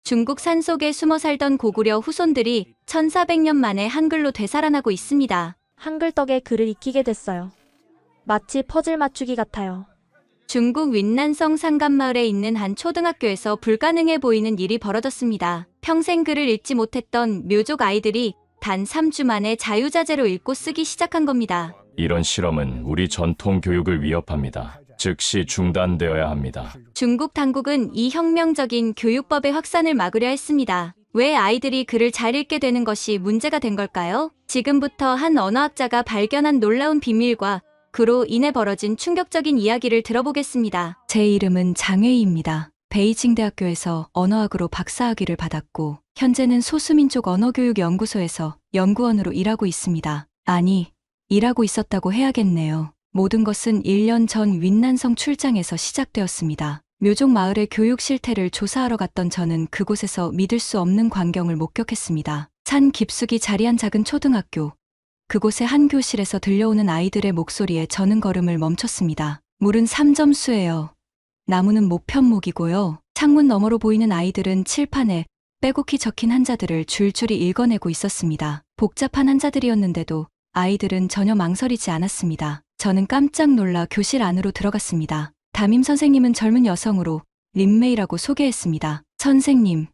중국 산속에 숨어 살던 고구려 후손들이 1400년 만에 한글로 되살아나고 있습니다. 한글 덕에 글을 익히게 됐어요. 마치 퍼즐 맞추기 같아요. 중국 윈난성 상간마을에 있는 한 초등학교에서 불가능해 보이는 일이 벌어졌습니다. 평생 글을 읽지 못했던 묘족 아이들이 단 3주 만에 자유자재로 읽고 쓰기 시작한 겁니다. 이런 실험은 우리 전통 교육을 위협합니다. 즉시 중단되어야 합니다. 중국 당국은 이 혁명적인 교육법의 확산을 막으려 했습니다. 왜 아이들이 글을 잘 읽게 되는 것이 문제가 된 걸까요? 지금부터 한 언어학자가 발견한 놀라운 비밀과 그로 인해 벌어진 충격적인 이야기를 들어보겠습니다. 제 이름은 장웨이입니다. 베이징 대학교에서 언어학으로 박사학위를 받았고 현재는 소수민족 언어교육연구소에서 연구원으로 일하고 있습니다. 아니, 일하고 있었다고 해야겠네요. 모든 것은 1년 전 윈난성 출장에서 시작되었습니다. 묘족 마을의 교육 실태를 조사하러 갔던 저는 그곳에서 믿을 수 없는 광경을 목격했습니다. 산 깊숙이 자리한 작은 초등학교. 그곳의 한 교실에서 들려오는 아이들의 목소리에 저는 걸음을 멈췄습니다. 물은 3점수예요. 나무는 모편목이고요. 창문 너머로 보이는 아이들은 칠판에 빼곡히 적힌 한자들을 줄줄이 읽어내고 있었습니다. 복잡한 한자들이었는데도 아이들은 전혀 망설이지 않았습니다. 저는 깜짝 놀라 교실 안으로 들어갔습니다. 담임 선생님은 젊은 여성으로 린메이라고 소개했습니다. 선생님,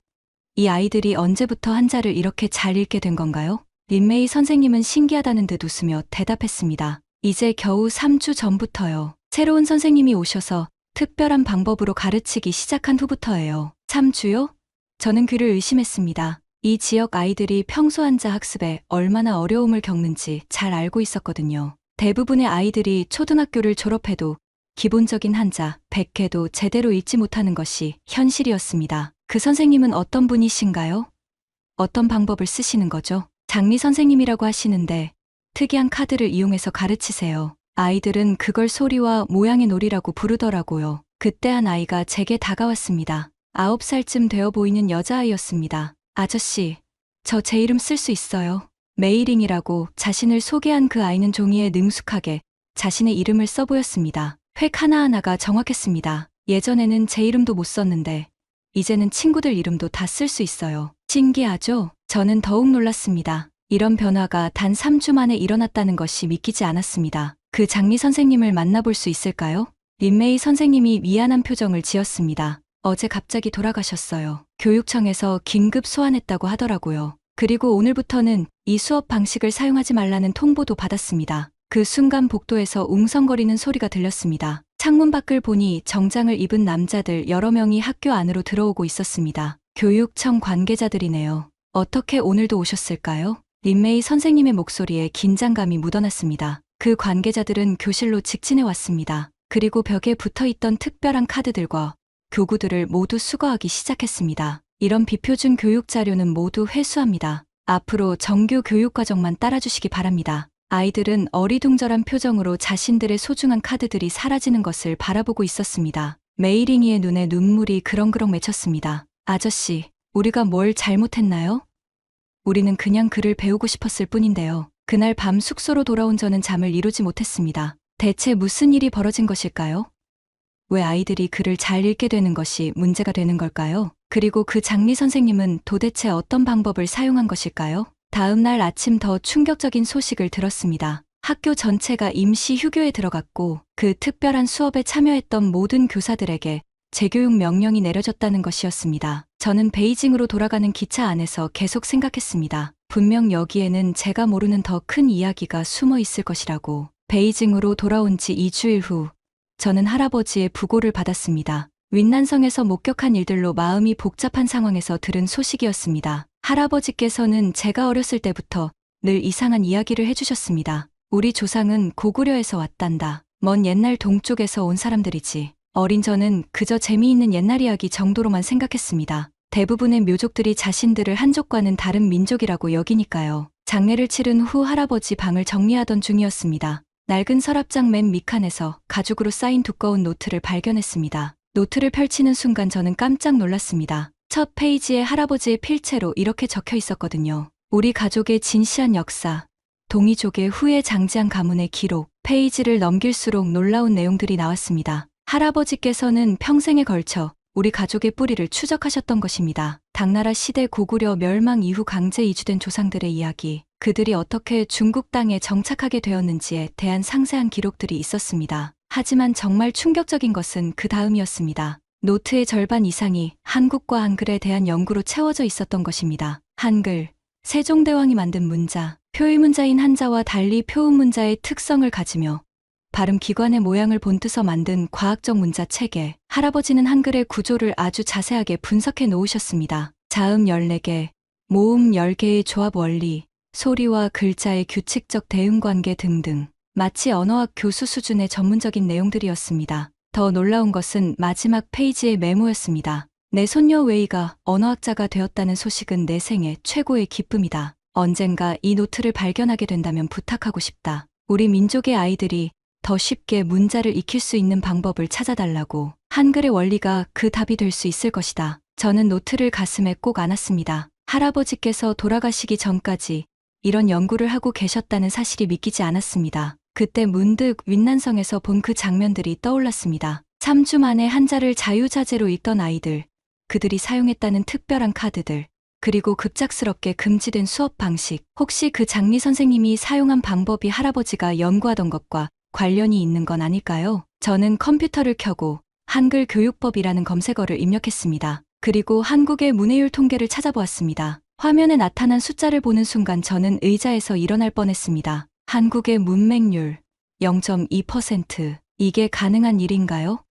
이 아이들이 언제부터 한자를 이렇게 잘 읽게 된 건가요? 린메이 선생님은 신기하다는 듯 웃으며 대답했습니다. 이제 겨우 3주 전부터요. 새로운 선생님이 오셔서 특별한 방법으로 가르치기 시작한 후부터예요. 3주요? 저는 그를 의심했습니다. 이 지역 아이들이 평소 한자 학습에 얼마나 어려움을 겪는지 잘 알고 있었거든요. 대부분의 아이들이 초등학교를 졸업해도 기본적인 한자 100개도 제대로 읽지 못하는 것이 현실이었습니다. 그 선생님은 어떤 분이신가요? 어떤 방법을 쓰시는 거죠? 장리 선생님이라고 하시는데 특이한 카드를 이용해서 가르치세요. 아이들은 그걸 소리와 모양의 놀이라고 부르더라고요. 그때 한 아이가 제게 다가왔습니다. 9살쯤 되어 보이는 여자아이였습니다. 아저씨, 저 제 이름 쓸 수 있어요. 메이링이라고 자신을 소개한 그 아이는 종이에 능숙하게 자신의 이름을 써 보였습니다. 획 하나하나가 정확했습니다. 예전에는 제 이름도 못 썼는데 이제는 친구들 이름도 다 쓸 수 있어요. 신기하죠? 저는 더욱 놀랐습니다. 이런 변화가 단 3주 만에 일어났다는 것이 믿기지 않았습니다. 그 장리 선생님을 만나볼 수 있을까요? 린메이 선생님이 미안한 표정을 지었습니다. 어제 갑자기 돌아가셨어요. 교육청에서 긴급 소환했다고 하더라고요. 그리고 오늘부터는 이 수업 방식을 사용하지 말라는 통보도 받았습니다. 그 순간 복도에서 웅성거리는 소리가 들렸습니다. 창문 밖을 보니 정장을 입은 남자들 여러 명이 학교 안으로 들어오고 있었습니다. 교육청 관계자들이네요. 어떻게 오늘도 오셨을까요? 린메이 선생님의 목소리에 긴장감이 묻어났습니다. 그 관계자들은 교실로 직진해 왔습니다. 그리고 벽에 붙어있던 특별한 카드들과 교구들을 모두 수거하기 시작했습니다. 이런 비표준 교육 자료는 모두 회수합니다. 앞으로 정규 교육과정만 따라주시기 바랍니다. 아이들은 어리둥절한 표정으로 자신들의 소중한 카드들이 사라지는 것을 바라보고 있었습니다. 메이링이의 눈에 눈물이 그렁그렁 맺혔습니다. 아저씨, 우리가 뭘 잘못했나요? 우리는 그냥 글을 배우고 싶었을 뿐인데요. 그날 밤 숙소로 돌아온 저는 잠을 이루지 못했습니다. 대체 무슨 일이 벌어진 것일까요? 왜 아이들이 글을 잘 읽게 되는 것이 문제가 되는 걸까요? 그리고 그 장리 선생님은 도대체 어떤 방법을 사용한 것일까요? 다음 날 아침 더 충격적인 소식을 들었습니다. 학교 전체가 임시 휴교에 들어갔고 그 특별한 수업에 참여했던 모든 교사들에게 재교육 명령이 내려졌다는 것이었습니다. 저는 베이징으로 돌아가는 기차 안에서 계속 생각했습니다. 분명 여기에는 제가 모르는 더 큰 이야기가 숨어 있을 것이라고. 베이징으로 돌아온 지 2주일 후 저는 할아버지의 부고를 받았습니다. 윈난성에서 목격한 일들로 마음이 복잡한 상황에서 들은 소식이었습니다. 할아버지께서는 제가 어렸을 때부터 늘 이상한 이야기를 해주셨습니다. 우리 조상은 고구려에서 왔단다. 먼 옛날 동쪽에서 온 사람들이지. 어린 저는 그저 재미있는 옛날 이야기 정도로만 생각했습니다. 대부분의 묘족들이 자신들을 한족과는 다른 민족이라고 여기니까요. 장례를 치른 후 할아버지 방을 정리하던 중이었습니다. 낡은 서랍장 맨 밑칸에서 가죽으로 쌓인 두꺼운 노트를 발견했습니다. 노트를 펼치는 순간 저는 깜짝 놀랐습니다. 첫 페이지에 할아버지의 필체로 이렇게 적혀 있었거든요. 우리 가족의 진시한 역사, 동이족의 후에 장지한 가문의 기록. 페이지를 넘길수록 놀라운 내용들이 나왔습니다. 할아버지께서는 평생에 걸쳐 우리 가족의 뿌리를 추적하셨던 것입니다. 당나라 시대 고구려 멸망 이후 강제 이주된 조상들의 이야기, 그들이 어떻게 중국 땅에 정착하게 되었는지에 대한 상세한 기록들이 있었습니다. 하지만 정말 충격적인 것은 그 다음이었습니다. 노트의 절반 이상이 한국과 한글에 대한 연구로 채워져 있었던 것입니다. 한글, 세종대왕이 만든 문자, 표의문자인 한자와 달리 표음문자의 특성을 가지며 발음 기관의 모양을 본뜨서 만든 과학적 문자 체계, 할아버지는 한글의 구조를 아주 자세하게 분석해 놓으셨습니다. 자음 14개, 모음 10개의 조합 원리, 소리와 글자의 규칙적 대응관계 등등, 마치 언어학 교수 수준의 전문적인 내용들이었습니다. 더 놀라운 것은 마지막 페이지의 메모였습니다. 내 손녀 웨이가 언어학자가 되었다는 소식은 내 생애 최고의 기쁨이다. 언젠가 이 노트를 발견하게 된다면 부탁하고 싶다. 우리 민족의 아이들이 더 쉽게 문자를 익힐 수 있는 방법을 찾아달라고. 한글의 원리가 그 답이 될 수 있을 것이다. 저는 노트를 가슴에 꼭 안았습니다. 할아버지께서 돌아가시기 전까지 이런 연구를 하고 계셨다는 사실이 믿기지 않았습니다. 그때 문득 윈난성에서 본 그 장면들이 떠올랐습니다. 3주 만에 한자를 자유자재로 읽던 아이들, 그들이 사용했다는 특별한 카드들, 그리고 급작스럽게 금지된 수업 방식. 혹시 그 장리 선생님이 사용한 방법이 할아버지가 연구하던 것과 관련이 있는 건 아닐까요? 저는 컴퓨터를 켜고 한글 교육법이라는 검색어를 입력했습니다. 그리고 한국의 문해율 통계를 찾아보았습니다. 화면에 나타난 숫자를 보는 순간 저는 의자에서 일어날 뻔했습니다. 한국의 문맹률 0.2%. 이게 가능한 일인가요?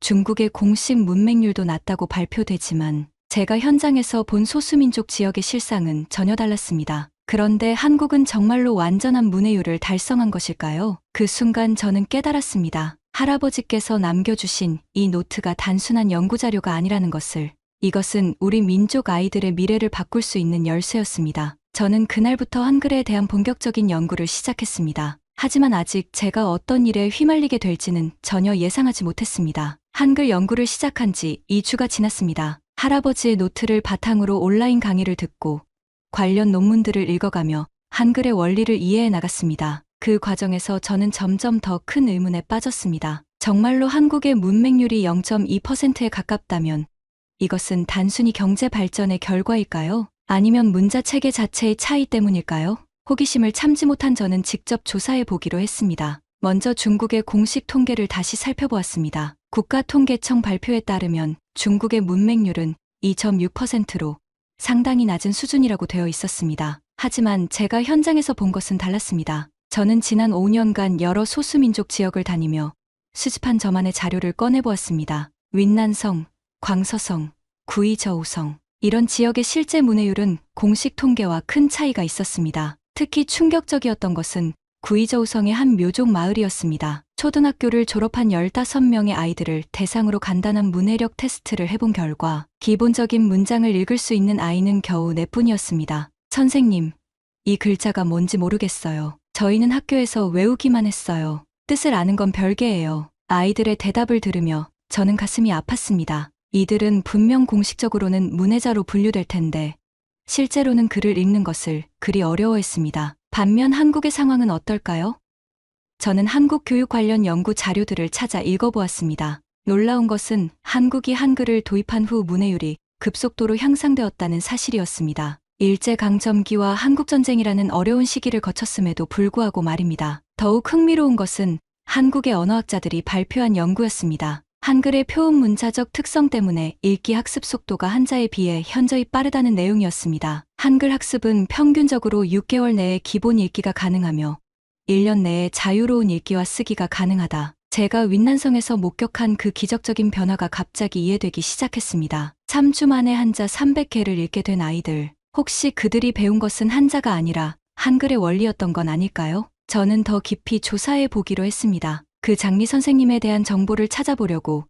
중국의 공식 문맹률도 낮다고 발표되지만 제가 현장에서 본 소수민족 지역의 실상은 전혀 달랐습니다. 그런데 한국은 정말로 완전한 문해율을 달성한 것일까요? 그 순간 저는 깨달았습니다. 할아버지께서 남겨주신 이 노트가 단순한 연구자료가 아니라는 것을. 이것은 우리 민족 아이들의 미래를 바꿀 수 있는 열쇠였습니다. 저는 그날부터 한글에 대한 본격적인 연구를 시작했습니다. 하지만 아직 제가 어떤 일에 휘말리게 될지는 전혀 예상하지 못했습니다. 한글 연구를 시작한 지 2주가 지났습니다. 할아버지의 노트를 바탕으로 온라인 강의를 듣고 관련 논문들을 읽어가며 한글의 원리를 이해해 나갔습니다. 그 과정에서 저는 점점 더 큰 의문에 빠졌습니다. 정말로 한국의 문맹률이 0.2%에 가깝다면 이것은 단순히 경제 발전의 결과일까요? 아니면 문자 체계 자체의 차이 때문일까요? 호기심을 참지 못한 저는 직접 조사해 보기로 했습니다. 먼저 중국의 공식 통계를 다시 살펴보았습니다. 국가통계청 발표에 따르면 중국의 문맹률은 2.6%로 상당히 낮은 수준이라고 되어 있었습니다. 하지만 제가 현장에서 본 것은 달랐습니다. 저는 지난 5년간 여러 소수민족 지역을 다니며 수집한 저만의 자료를 꺼내보았습니다. 윈난성, 광서성, 구이저우성, 이런 지역의 실제 문해율은 공식 통계와 큰 차이가 있었습니다. 특히 충격적이었던 것은 구이저우성의 한 묘족 마을이었습니다. 초등학교를 졸업한 15명의 아이들을 대상으로 간단한 문해력 테스트를 해본 결과 기본적인 문장을 읽을 수 있는 아이는 겨우 4뿐이었습니다. 선생님, 이 글자가 뭔지 모르겠어요. 저희는 학교에서 외우기만 했어요. 뜻을 아는 건 별개예요. 아이들의 대답을 들으며 저는 가슴이 아팠습니다. 이들은 분명 공식적으로는 문해자로 분류될 텐데 실제로는 글을 읽는 것을 그리 어려워했습니다. 반면 한국의 상황은 어떨까요? 저는 한국 교육 관련 연구 자료들을 찾아 읽어보았습니다. 놀라운 것은 한국이 한글을 도입한 후 문해율이 급속도로 향상되었다는 사실이었습니다. 일제강점기와 한국전쟁이라는 어려운 시기를 거쳤음에도 불구하고 말입니다. 더욱 흥미로운 것은 한국의 언어학자들이 발표한 연구였습니다. 한글의 표음 문자적 특성 때문에 읽기 학습 속도가 한자에 비해 현저히 빠르다는 내용이었습니다. 한글 학습은 평균적으로 6개월 내에 기본 읽기가 가능하며 1년 내에 자유로운 읽기와 쓰기가 가능하다. 제가 윈난성에서 목격한 그 기적적인 변화가 갑자기 이해되기 시작했습니다. 3주 만에 한자 300개를 읽게 된 아이들. 혹시 그들이 배운 것은 한자가 아니라 한글의 원리였던 건 아닐까요? 저는 더 깊이 조사해 보기로 했습니다. 그 장리 선생님에 대한 정보를 찾아보려고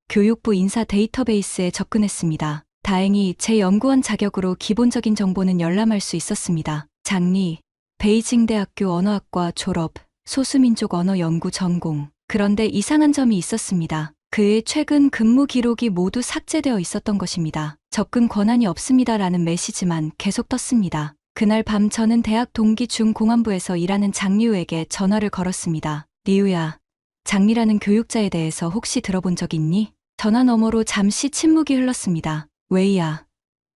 교육부 인사 데이터베이스에 접근했습니다. 다행히 제 연구원 자격으로 기본적인 정보는 열람할 수 있었습니다. 장리, 베이징대학교 언어학과 졸업, 소수민족 언어 연구 전공. 그런데 이상한 점이 있었습니다. 그의 최근 근무 기록이 모두 삭제되어 있었던 것입니다. 접근 권한이 없습니다라는 메시지만 계속 떴습니다. 그날 밤 저는 대학 동기 중 공안부에서 일하는 장리우에게 전화를 걸었습니다. 리우야, 장리라는 교육자에 대해서 혹시 들어본 적 있니? 전화 너머로 잠시 침묵이 흘렀습니다. 웨이야,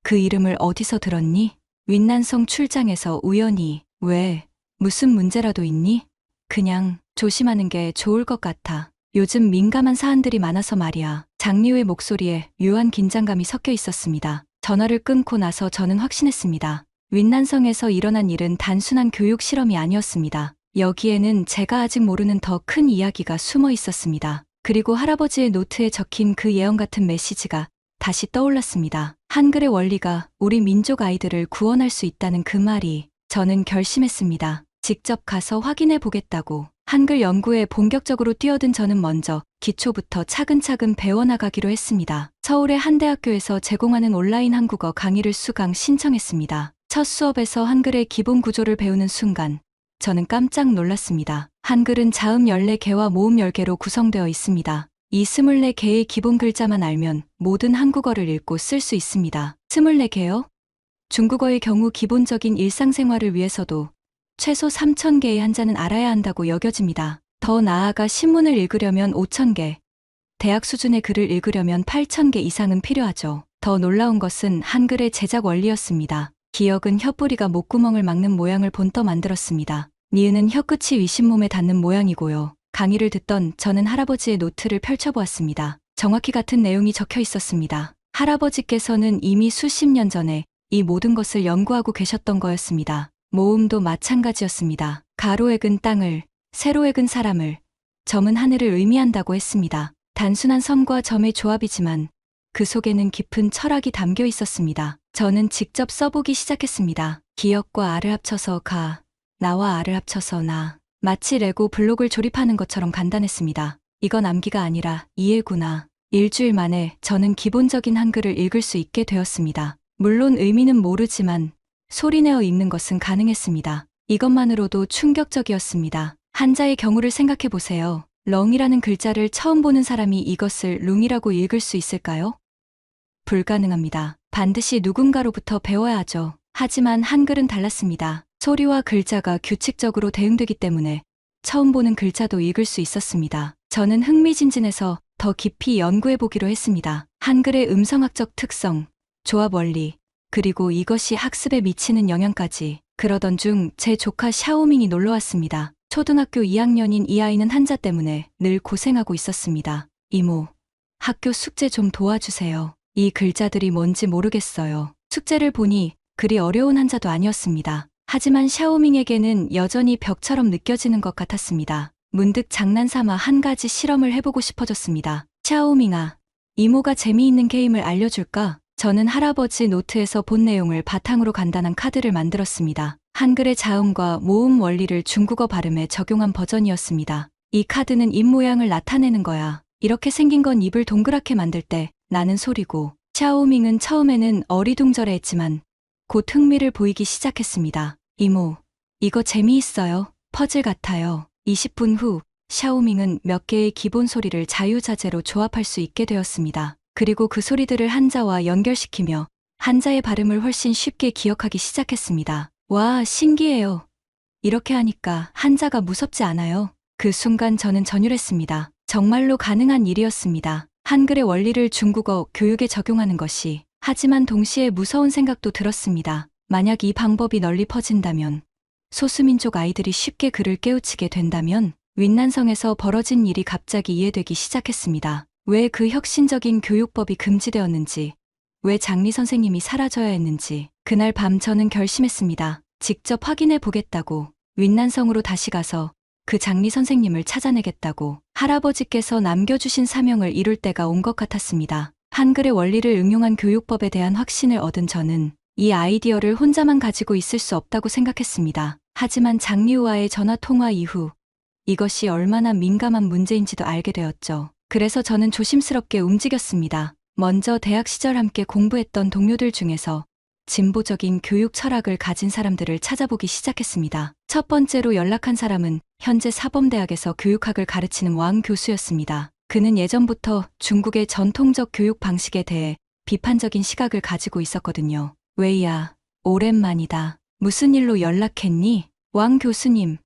그 이름을 어디서 들었니? 윈난성 출장에서 우연히. 왜? 무슨 문제라도 있니? 그냥 조심하는 게 좋을 것 같아. 요즘 민감한 사안들이 많아서 말이야. 장미우의 목소리에 묘한 긴장감이 섞여 있었습니다. 전화를 끊고 나서 저는 확신했습니다. 윈난성에서 일어난 일은 단순한 교육 실험이 아니었습니다. 여기에는 제가 아직 모르는 더 큰 이야기가 숨어 있었습니다. 그리고 할아버지의 노트에 적힌 그 예언 같은 메시지가 다시 떠올랐습니다. 한글의 원리가 우리 민족 아이들을 구원할 수 있다는 그 말이. 저는 결심했습니다. 직접 가서 확인해 보겠다고. 한글 연구에 본격적으로 뛰어든 저는 먼저 기초부터 차근차근 배워나가기로 했습니다. 서울의 한 대학교에서 제공하는 온라인 한국어 강의를 수강 신청했습니다. 첫 수업에서 한글의 기본 구조를 배우는 순간 저는 깜짝 놀랐습니다. 한글은 자음 14개와 모음 10개로 구성되어 있습니다. 이 24개의 기본 글자만 알면 모든 한국어를 읽고 쓸 수 있습니다. 24개요? 중국어의 경우 기본적인 일상생활을 위해서도 최소 3,000개의 한자는 알아야 한다고 여겨집니다. 더 나아가 신문을 읽으려면 5,000개, 대학 수준의 글을 읽으려면 8,000개 이상은 필요하죠. 더 놀라운 것은 한글의 제작 원리였습니다. 기역은 혀뿌리가 목구멍을 막는 모양을 본떠 만들었습니다. 니은은 혀끝이 윗잇몸에 닿는 모양이고요. 강의를 듣던 저는 할아버지의 노트를 펼쳐보았습니다. 정확히 같은 내용이 적혀 있었습니다. 할아버지께서는 이미 수십 년 전에 이 모든 것을 연구하고 계셨던 거였습니다. 모음도 마찬가지였습니다. 가로액은 땅을, 세로액은 사람을, 점은 하늘을 의미한다고 했습니다. 단순한 섬과 점의 조합이지만 그 속에는 깊은 철학이 담겨 있었습니다. 저는 직접 써보기 시작했습니다. 기역과 아를 합쳐서 가, 나와 아를 합쳐서 나. 마치 레고 블록을 조립하는 것처럼 간단했습니다. 이건 암기가 아니라 이해구나. 일주일 만에 저는 기본적인 한글을 읽을 수 있게 되었습니다. 물론 의미는 모르지만 소리내어 읽는 것은 가능했습니다. 이것만으로도 충격적이었습니다. 한자의 경우를 생각해 보세요. 렁이라는 글자를 처음 보는 사람이 이것을 룽이라고 읽을 수 있을까요? 불가능합니다. 반드시 누군가로부터 배워야 하죠. 하지만 한글은 달랐습니다. 소리와 글자가 규칙적으로 대응되기 때문에 처음 보는 글자도 읽을 수 있었습니다. 저는 흥미진진해서 더 깊이 연구해 보기로 했습니다. 한글의 음성학적 특성, 조합 원리, 그리고 이것이 학습에 미치는 영향까지. 그러던 중 제 조카 샤오밍이 놀러왔습니다. 초등학교 2학년인 이 아이는 한자 때문에 늘 고생하고 있었습니다. 이모, 학교 숙제 좀 도와주세요. 이 글자들이 뭔지 모르겠어요. 숙제를 보니 그리 어려운 한자도 아니었습니다. 하지만 샤오밍에게는 여전히 벽처럼 느껴지는 것 같았습니다. 문득 장난삼아 한 가지 실험을 해보고 싶어졌습니다. 샤오밍아, 이모가 재미있는 게임을 알려줄까? 저는 할아버지 노트에서 본 내용을 바탕으로 간단한 카드를 만들었습니다. 한글의 자음과 모음 원리를 중국어 발음에 적용한 버전이었습니다. 이 카드는 입 모양을 나타내는 거야. 이렇게 생긴 건 입을 동그랗게 만들 때 나는 소리고, 샤오밍은 처음에는 어리둥절해했지만 곧 흥미를 보이기 시작했습니다. 이모, 이거 재미있어요. 퍼즐 같아요. 20분 후 샤오밍은 몇 개의 기본 소리를 자유자재로 조합할 수 있게 되었습니다. 그리고 그 소리들을 한자와 연결시키며 한자의 발음을 훨씬 쉽게 기억하기 시작했습니다. 와, 신기해요. 이렇게 하니까 한자가 무섭지 않아요. 그 순간 저는 전율했습니다. 정말로 가능한 일이었습니다. 한글의 원리를 중국어 교육에 적용하는 것이. 하지만 동시에 무서운 생각도 들었습니다. 만약 이 방법이 널리 퍼진다면, 소수민족 아이들이 쉽게 글을 깨우치게 된다면, 윈난성에서 벌어진 일이 갑자기 이해되기 시작했습니다. 왜 그 혁신적인 교육법이 금지되었는지, 왜 장리 선생님이 사라져야 했는지. 그날 밤 저는 결심했습니다. 직접 확인해 보겠다고. 윈난성으로 다시 가서 그 장리 선생님을 찾아내겠다고. 할아버지께서 남겨주신 사명을 이룰 때가 온 것 같았습니다. 한글의 원리를 응용한 교육법에 대한 확신을 얻은 저는 이 아이디어를 혼자만 가지고 있을 수 없다고 생각했습니다. 하지만 장리우와의 전화 통화 이후 이것이 얼마나 민감한 문제인지도 알게 되었죠. 그래서 저는 조심스럽게 움직였습니다. 먼저 대학 시절 함께 공부했던 동료들 중에서 진보적인 교육 철학을 가진 사람들을 찾아보기 시작했습니다. 첫 번째로 연락한 사람은 현재 사범대학에서 교육학을 가르치는 왕 교수였습니다. 그는 예전부터 중국의 전통적 교육 방식에 대해 비판적인 시각을 가지고 있었거든요. 웨이야, 오랜만이다. 무슨 일로 연락했니? 왕 교수님,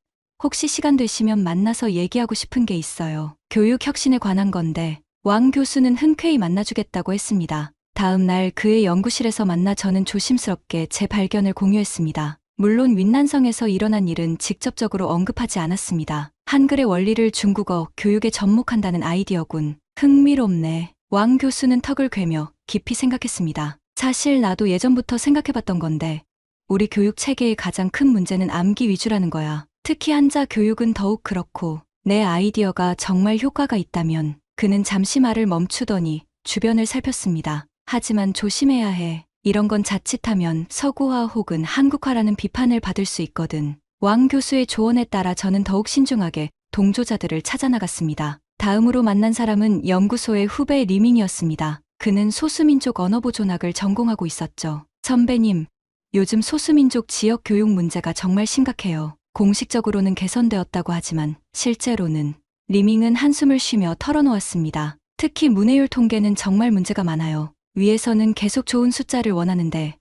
혹시 시간 되시면 만나서 얘기하고 싶은 게 있어요. 교육 혁신에 관한 건데 왕 교수는 흔쾌히 만나주겠다고 했습니다. 다음 날 그의 연구실에서 만나 저는 조심스럽게 제 발견을 공유했습니다. 물론 윈난성에서 일어난 일은 직접적으로 언급하지 않았습니다. 한글의 원리를 중국어 교육에 접목한다는 아이디어군. 흥미롭네. 왕 교수는 턱을 괴며 깊이 생각했습니다. 사실 나도 예전부터 생각해봤던 건데 우리 교육 체계의 가장 큰 문제는 암기 위주라는 거야. 특히 한자 교육은 더욱 그렇고 내 아이디어가 정말 효과가 있다면 그는 잠시 말을 멈추더니 주변을 살폈습니다. 하지만 조심해야 해. 이런 건 자칫하면 서구화 혹은 한국화라는 비판을 받을 수 있거든. 왕 교수의 조언에 따라 저는 더욱 신중하게 동조자들을 찾아 나갔습니다. 다음으로 만난 사람은 연구소의 후배 리밍이었습니다. 그는 소수민족 언어보존학을 전공하고 있었죠. 선배님, 요즘 소수민족 지역 교육 문제가 정말 심각해요. 공식적으로는 개선되었다고 하지만 실제로는 리밍은 한숨을 쉬며 털어놓았습니다. 특히 문해율 통계는 정말 문제가 많아요. 위에서는 계속 좋은 숫자를 원하는데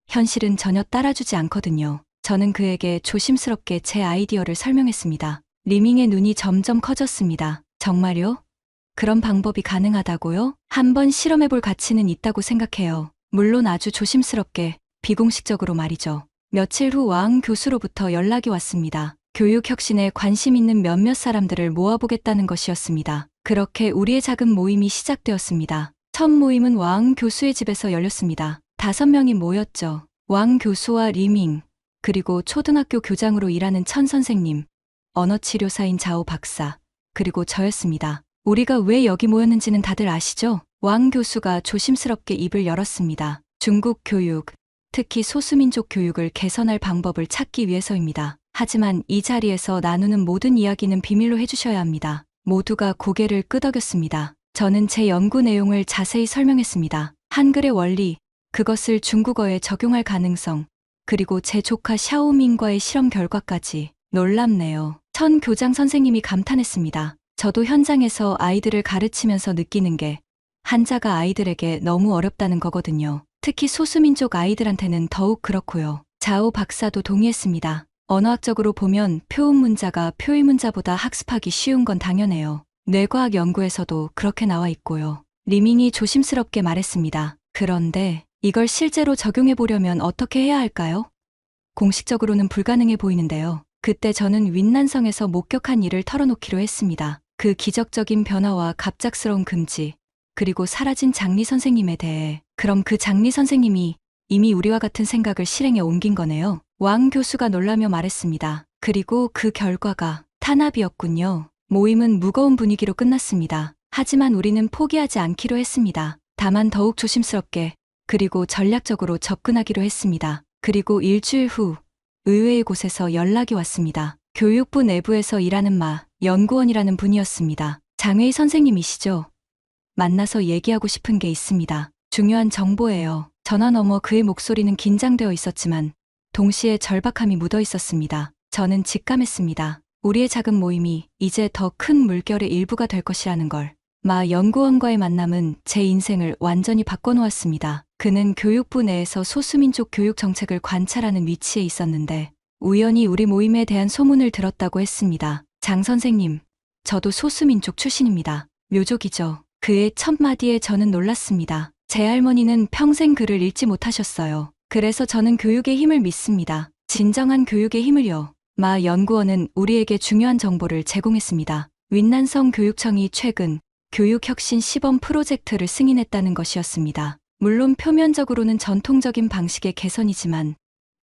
현실은 전혀 따라주지 않거든요. 저는 그에게 조심스럽게 제 아이디어를 설명했습니다. 리밍의 눈이 점점 커졌습니다. 정말요? 그런 방법이 가능하다고요? 한번 실험해볼 가치는 있다고 생각해요. 물론 아주 조심스럽게, 비공식적으로 말이죠. 며칠 후 왕 교수로부터 연락이 왔습니다. 교육 혁신에 관심 있는 몇몇 사람들을 모아보겠다는 것이었습니다. 그렇게 우리의 작은 모임이 시작되었습니다. 첫 모임은 왕 교수의 집에서 열렸습니다. 5명이 모였죠. 왕 교수와 리밍, 그리고 초등학교 교장으로 일하는 천 선생님, 언어치료사인 자오 박사, 그리고 저였습니다. 우리가 왜 여기 모였는지는 다들 아시죠? 왕 교수가 조심스럽게 입을 열었습니다. 중국 교육, 특히 소수민족 교육을 개선할 방법을 찾기 위해서입니다. 하지만 이 자리에서 나누는 모든 이야기는 비밀로 해주셔야 합니다. 모두가 고개를 끄덕였습니다. 저는 제 연구 내용을 자세히 설명했습니다. 한글의 원리, 그것을 중국어에 적용할 가능성, 그리고 제 조카 샤오밍과의 실험 결과까지. 놀랍네요. 천 교장 선생님이 감탄했습니다. 저도 현장에서 아이들을 가르치면서 느끼는 게 한자가 아이들에게 너무 어렵다는 거거든요. 특히 소수민족 아이들한테는 더욱 그렇고요. 자오 박사도 동의했습니다. 언어학적으로 보면 표음문자가 표의문자보다 학습하기 쉬운 건 당연해요. 뇌과학 연구에서도 그렇게 나와 있고요. 리밍이 조심스럽게 말했습니다. 그런데 이걸 실제로 적용해 보려면 어떻게 해야 할까요? 공식적으로는 불가능해 보이는데요. 그때 저는 윈난성에서 목격한 일을 털어놓기로 했습니다. 그 기적적인 변화와 갑작스러운 금지, 그리고 사라진 장리 선생님에 대해. 그럼 그 장리 선생님이 이미 우리와 같은 생각을 실행에 옮긴 거네요. 왕 교수가 놀라며 말했습니다. 그리고 그 결과가 탄압이었군요. 모임은 무거운 분위기로 끝났습니다. 하지만 우리는 포기하지 않기로 했습니다. 다만 더욱 조심스럽게, 그리고 전략적으로 접근하기로 했습니다. 그리고 일주일 후 의외의 곳에서 연락이 왔습니다. 교육부 내부에서 일하는 연구원이라는 분이었습니다. 장회의 선생님이시죠? 만나서 얘기하고 싶은 게 있습니다. 중요한 정보예요. 전화 너머 그의 목소리는 긴장되어 있었지만 동시에 절박함이 묻어 있었습니다. 저는 직감했습니다. 우리의 작은 모임이 이제 더 큰 물결의 일부가 될 것이라는 걸. 연구원과의 만남은 제 인생을 완전히 바꿔놓았습니다. 그는 교육부 내에서 소수민족 교육 정책을 관찰하는 위치에 있었는데 우연히 우리 모임에 대한 소문을 들었다고 했습니다. 장 선생님, 저도 소수민족 출신입니다. 묘족이죠. 그의 첫 마디에 저는 놀랐습니다. 제 할머니는 평생 글을 읽지 못하셨어요. 그래서 저는 교육의 힘을 믿습니다. 진정한 교육의 힘을요. 연구원은 우리에게 중요한 정보를 제공했습니다. 윈난성 교육청이 최근 교육혁신 시범 프로젝트를 승인했다는 것이었습니다. 물론 표면적으로는 전통적인 방식의 개선이지만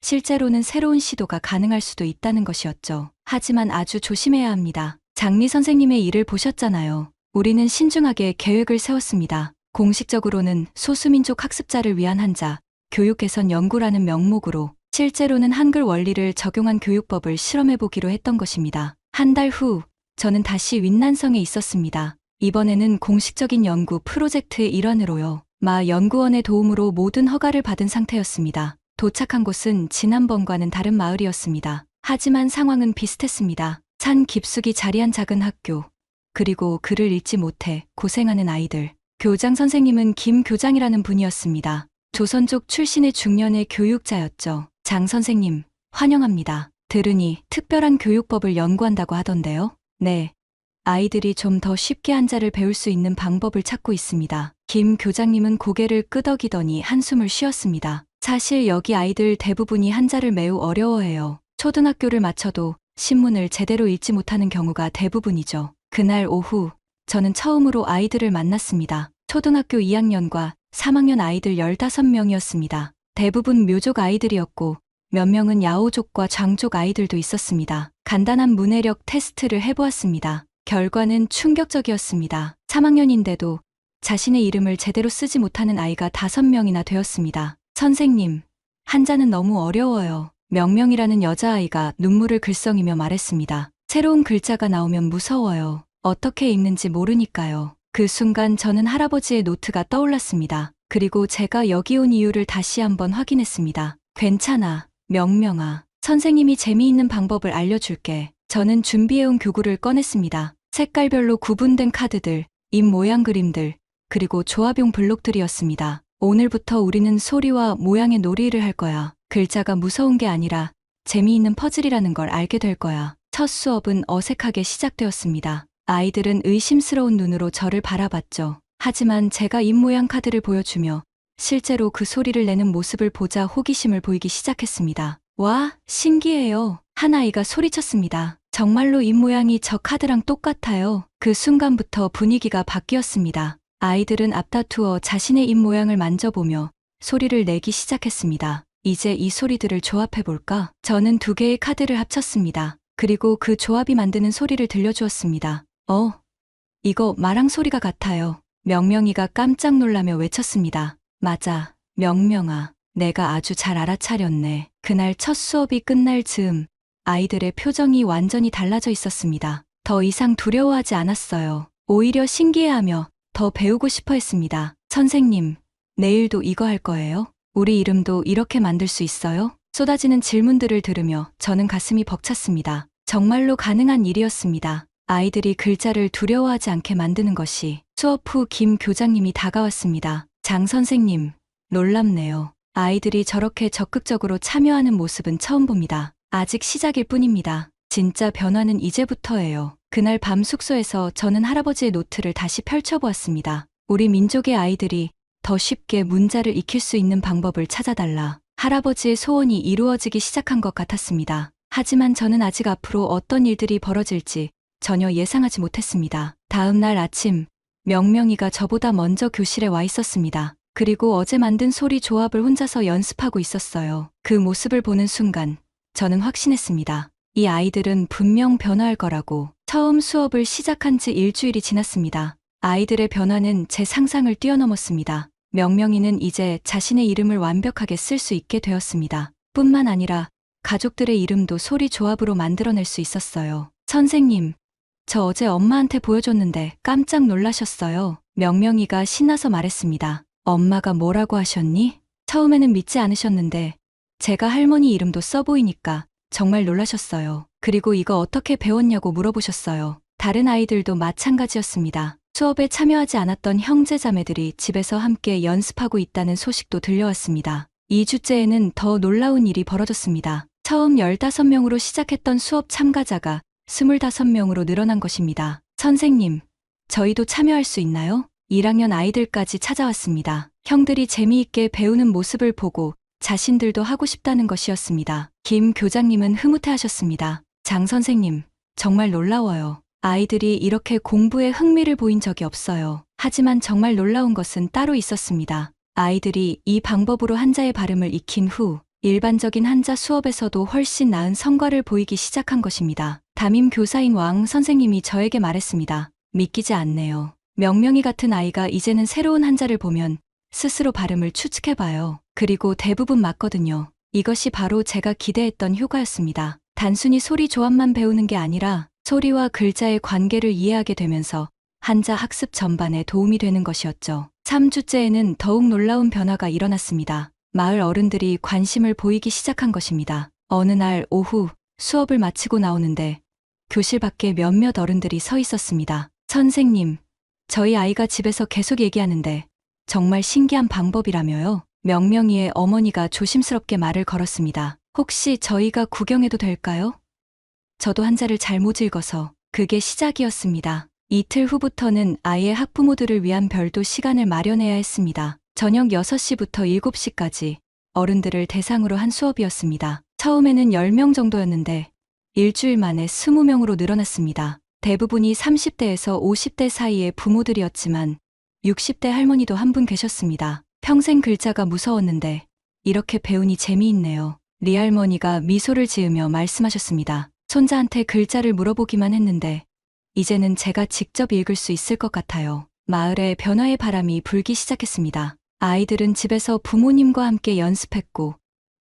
실제로는 새로운 시도가 가능할 수도 있다는 것이었죠. 하지만 아주 조심해야 합니다. 장리 선생님의 일을 보셨잖아요. 우리는 신중하게 계획을 세웠습니다. 공식적으로는 소수민족 학습자를 위한 한자, 교육 개선 연구라는 명목으로 실제로는 한글 원리를 적용한 교육법을 실험해보기로 했던 것입니다. 한 달 후, 저는 다시 윈난성에 있었습니다. 이번에는 공식적인 연구 프로젝트의 일환으로요. 연구원의 도움으로 모든 허가를 받은 상태였습니다. 도착한 곳은 지난번과는 다른 마을이었습니다. 하지만 상황은 비슷했습니다. 산 깊숙이 자리한 작은 학교, 그리고 글을 읽지 못해 고생하는 아이들. 교장 선생님은 김 교장이라는 분이었습니다. 조선족 출신의 중년의 교육자였죠. 장 선생님, 환영합니다. 들으니 특별한 교육법을 연구한다고 하던데요. 네. 아이들이 좀 더 쉽게 한자를 배울 수 있는 방법을 찾고 있습니다. 김 교장님은 고개를 끄덕이더니 한숨을 쉬었습니다. 사실 여기 아이들 대부분이 한자를 매우 어려워해요. 초등학교를 마쳐도 신문을 제대로 읽지 못하는 경우가 대부분이죠. 그날 오후 저는 처음으로 아이들을 만났습니다. 초등학교 2학년과 3학년 아이들 15명이었습니다. 대부분 묘족 아이들이었고 몇 명은 야오족과 장족 아이들도 있었습니다. 간단한 문해력 테스트를 해보았습니다. 결과는 충격적이었습니다. 3학년인데도 자신의 이름을 제대로 쓰지 못하는 아이가 5명이나 되었습니다. 선생님, 한자는 너무 어려워요. 명명이라는 여자아이가 눈물을 글썽이며 말했습니다. 새로운 글자가 나오면 무서워요. 어떻게 읽는지 모르니까요. 그 순간 저는 할아버지의 노트가 떠올랐습니다. 그리고 제가 여기 온 이유를 다시 한번 확인했습니다. 괜찮아, 명명아. 선생님이 재미있는 방법을 알려줄게. 저는 준비해온 교구를 꺼냈습니다. 색깔별로 구분된 카드들, 입 모양 그림들, 그리고 조합용 블록들이었습니다. 오늘부터 우리는 소리와 모양의 놀이를 할 거야. 글자가 무서운 게 아니라 재미있는 퍼즐이라는 걸 알게 될 거야. 첫 수업은 어색하게 시작되었습니다. 아이들은 의심스러운 눈으로 저를 바라봤죠. 하지만 제가 입 모양 카드를 보여주며 실제로 그 소리를 내는 모습을 보자 호기심을 보이기 시작했습니다. 와, 신기해요. 한 아이가 소리쳤습니다. 정말로 입 모양이 저 카드랑 똑같아요. 그 순간부터 분위기가 바뀌었습니다. 아이들은 앞다투어 자신의 입 모양을 만져보며 소리를 내기 시작했습니다. 이제 이 소리들을 조합해볼까? 저는 2개의 카드를 합쳤습니다. 그리고 그 조합이 만드는 소리를 들려주었습니다. 이거 말랑 소리가 같아요. 명명이가 깜짝 놀라며 외쳤습니다. 맞아, 명명아. 내가 아주 잘 알아차렸네. 그날 첫 수업이 끝날 즈음 아이들의 표정이 완전히 달라져 있었습니다. 더 이상 두려워하지 않았어요. 오히려 신기해하며 더 배우고 싶어 했습니다. 선생님, 내일도 이거 할 거예요? 우리 이름도 이렇게 만들 수 있어요? 쏟아지는 질문들을 들으며 저는 가슴이 벅찼습니다. 정말로 가능한 일이었습니다. 아이들이 글자를 두려워하지 않게 만드는 것이. 수업 후 김 교장님이 다가왔습니다. 장 선생님, 놀랍네요. 아이들이 저렇게 적극적으로 참여하는 모습은 처음 봅니다. 아직 시작일 뿐입니다. 진짜 변화는 이제부터예요. 그날 밤 숙소에서 저는 할아버지의 노트를 다시 펼쳐보았습니다. 우리 민족의 아이들이 더 쉽게 문자를 익힐 수 있는 방법을 찾아달라. 할아버지의 소원이 이루어지기 시작한 것 같았습니다. 하지만 저는 아직 앞으로 어떤 일들이 벌어질지 전혀 예상하지 못했습니다. 다음 날 아침, 명명이가 저보다 먼저 교실에 와 있었습니다. 그리고 어제 만든 소리 조합을 혼자서 연습하고 있었어요. 그 모습을 보는 순간 저는 확신했습니다. 이 아이들은 분명 변화할 거라고. 처음 수업을 시작한 지 일주일이 지났습니다. 아이들의 변화는 제 상상을 뛰어넘었습니다. 명명이는 이제 자신의 이름을 완벽하게 쓸 수 있게 되었습니다. 뿐만 아니라 가족들의 이름도 소리 조합으로 만들어낼 수 있었어요. 선생님, 저 어제 엄마한테 보여줬는데 깜짝 놀라셨어요. 명명이가 신나서 말했습니다. 엄마가 뭐라고 하셨니? 처음에는 믿지 않으셨는데 제가 할머니 이름도 써 보이니까 정말 놀라셨어요. 그리고 이거 어떻게 배웠냐고 물어보셨어요. 다른 아이들도 마찬가지였습니다. 수업에 참여하지 않았던 형제자매들이 집에서 함께 연습하고 있다는 소식도 들려왔습니다. 2주째에는 더 놀라운 일이 벌어졌습니다. 처음 15명으로 시작했던 수업 참가자가 25명으로 늘어난 것입니다. 선생님, 저희도 참여할 수 있나요? 1학년 아이들까지 찾아왔습니다. 형들이 재미있게 배우는 모습을 보고 자신들도 하고 싶다는 것이었습니다. 김 교장님은 흐뭇해하셨습니다. 장 선생님, 정말 놀라워요. 아이들이 이렇게 공부에 흥미를 보인 적이 없어요. 하지만 정말 놀라운 것은 따로 있었습니다. 아이들이 이 방법으로 한자의 발음을 익힌 후 일반적인 한자 수업에서도 훨씬 나은 성과를 보이기 시작한 것입니다. 담임 교사인 왕 선생님이 저에게 말했습니다. 믿기지 않네요. 명명이 같은 아이가 이제는 새로운 한자를 보면 스스로 발음을 추측해봐요. 그리고 대부분 맞거든요. 이것이 바로 제가 기대했던 효과였습니다. 단순히 소리 조합만 배우는 게 아니라 소리와 글자의 관계를 이해하게 되면서 한자 학습 전반에 도움이 되는 것이었죠. 3주째에는 더욱 놀라운 변화가 일어났습니다. 마을 어른들이 관심을 보이기 시작한 것입니다. 어느 날 오후 수업을 마치고 나오는데 교실 밖에 몇몇 어른들이 서 있었습니다. 선생님, 저희 아이가 집에서 계속 얘기하는데 정말 신기한 방법이라며요. 명명이의 어머니가 조심스럽게 말을 걸었습니다. 혹시 저희가 구경해도 될까요? 저도 한자를 잘 못 읽어서. 그게 시작이었습니다. 이틀 후부터는 아이의 학부모들을 위한 별도 시간을 마련해야 했습니다. 저녁 6시부터 7시까지 어른들을 대상으로 한 수업이었습니다. 처음에는 10명 정도였는데 일주일 만에 20명으로 늘어났습니다. 대부분이 30대에서 50대 사이의 부모들이었지만 60대 할머니도 한 분 계셨습니다. 평생 글자가 무서웠는데 이렇게 배우니 재미있네요. 리할머니가 미소를 지으며 말씀하셨습니다. 손자한테 글자를 물어보기만 했는데 이제는 제가 직접 읽을 수 있을 것 같아요. 마을에 변화의 바람이 불기 시작했습니다. 아이들은 집에서 부모님과 함께 연습했고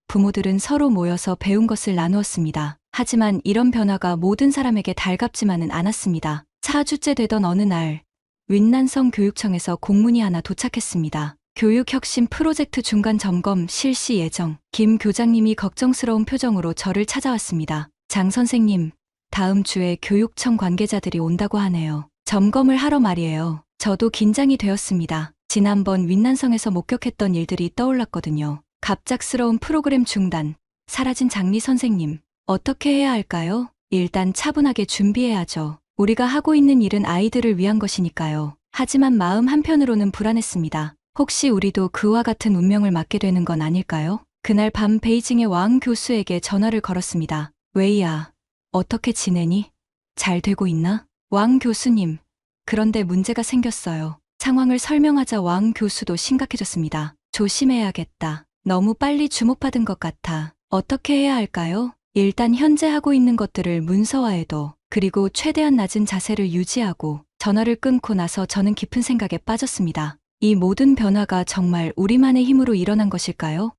부모들은 서로 모여서 배운 것을 나누었습니다. 하지만 이런 변화가 모든 사람에게 달갑지만은 않았습니다. 4주째 되던 어느 날 윈난성 교육청에서 공문이 하나 도착했습니다. 교육혁신 프로젝트 중간 점검 실시 예정. 김 교장님이 걱정스러운 표정으로 저를 찾아왔습니다. 장 선생님, 다음 주에 교육청 관계자들이 온다고 하네요. 점검을 하러 말이에요. 저도 긴장이 되었습니다. 지난번 윈난성에서 목격했던 일들이 떠올랐거든요. 갑작스러운 프로그램 중단, 사라진 장리 선생님. 어떻게 해야 할까요? 일단 차분하게 준비해야죠. 우리가 하고 있는 일은 아이들을 위한 것이니까요. 하지만 마음 한편으로는 불안했습니다. 혹시 우리도 그와 같은 운명을 맞게 되는 건 아닐까요? 그날 밤 베이징의 왕 교수에게 전화를 걸었습니다. 웨이야, 어떻게 지내니? 잘 되고 있나? 왕 교수님, 그런데 문제가 생겼어요. 상황을 설명하자 왕 교수도 심각해졌습니다. 조심해야겠다. 너무 빨리 주목받은 것 같아. 어떻게 해야 할까요? 일단 현재 하고 있는 것들을 문서화해도, 그리고 최대한 낮은 자세를 유지하고. 전화를 끊고 나서 저는 깊은 생각에 빠졌습니다. 이 모든 변화가 정말 우리만의 힘으로 일어난 것일까요?